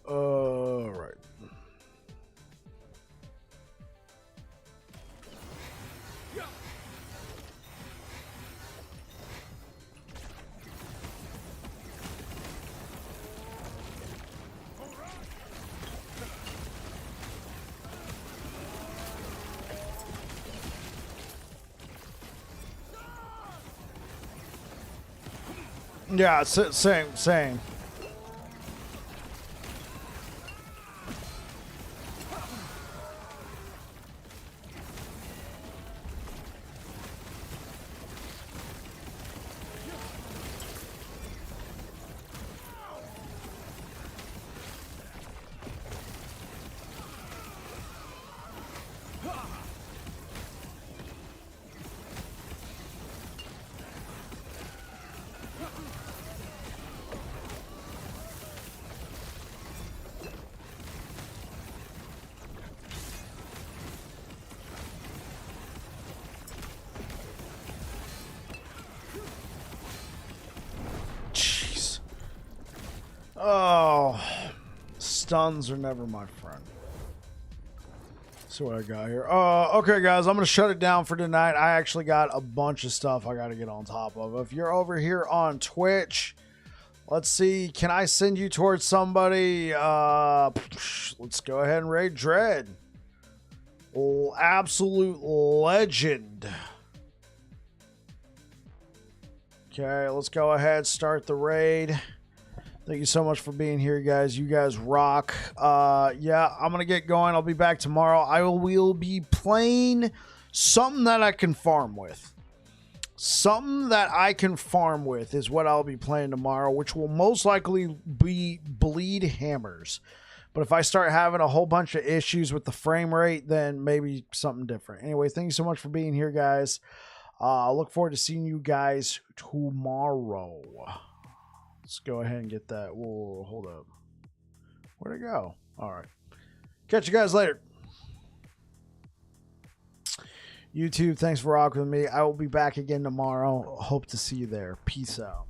Right. Yeah, same. Oh, stuns are never my friend. See what I got here. Okay, guys, I'm going to shut it down for tonight. I actually got a bunch of stuff I got to get on top of. If you're over here on Twitch, let's see. Can I send you towards somebody? Let's go ahead and raid Dread. Absolute legend. Okay, let's go ahead, start the raid. Thank you so much for being here, guys. You guys rock. Yeah, I'm gonna get going. I'll be back tomorrow. I will be playing something that I can farm with. Something that I can farm with is what I'll be playing tomorrow, which will most likely be bleed hammers. But if I start having a whole bunch of issues with the frame rate, then maybe something different. Anyway, thank you so much for being here, guys. I look forward to seeing you guys tomorrow. Let's go ahead and get that. Whoa, hold up. Where'd it go? All right. Catch you guys later. YouTube, thanks for rocking with me. I will be back again tomorrow. Hope to see you there. Peace out.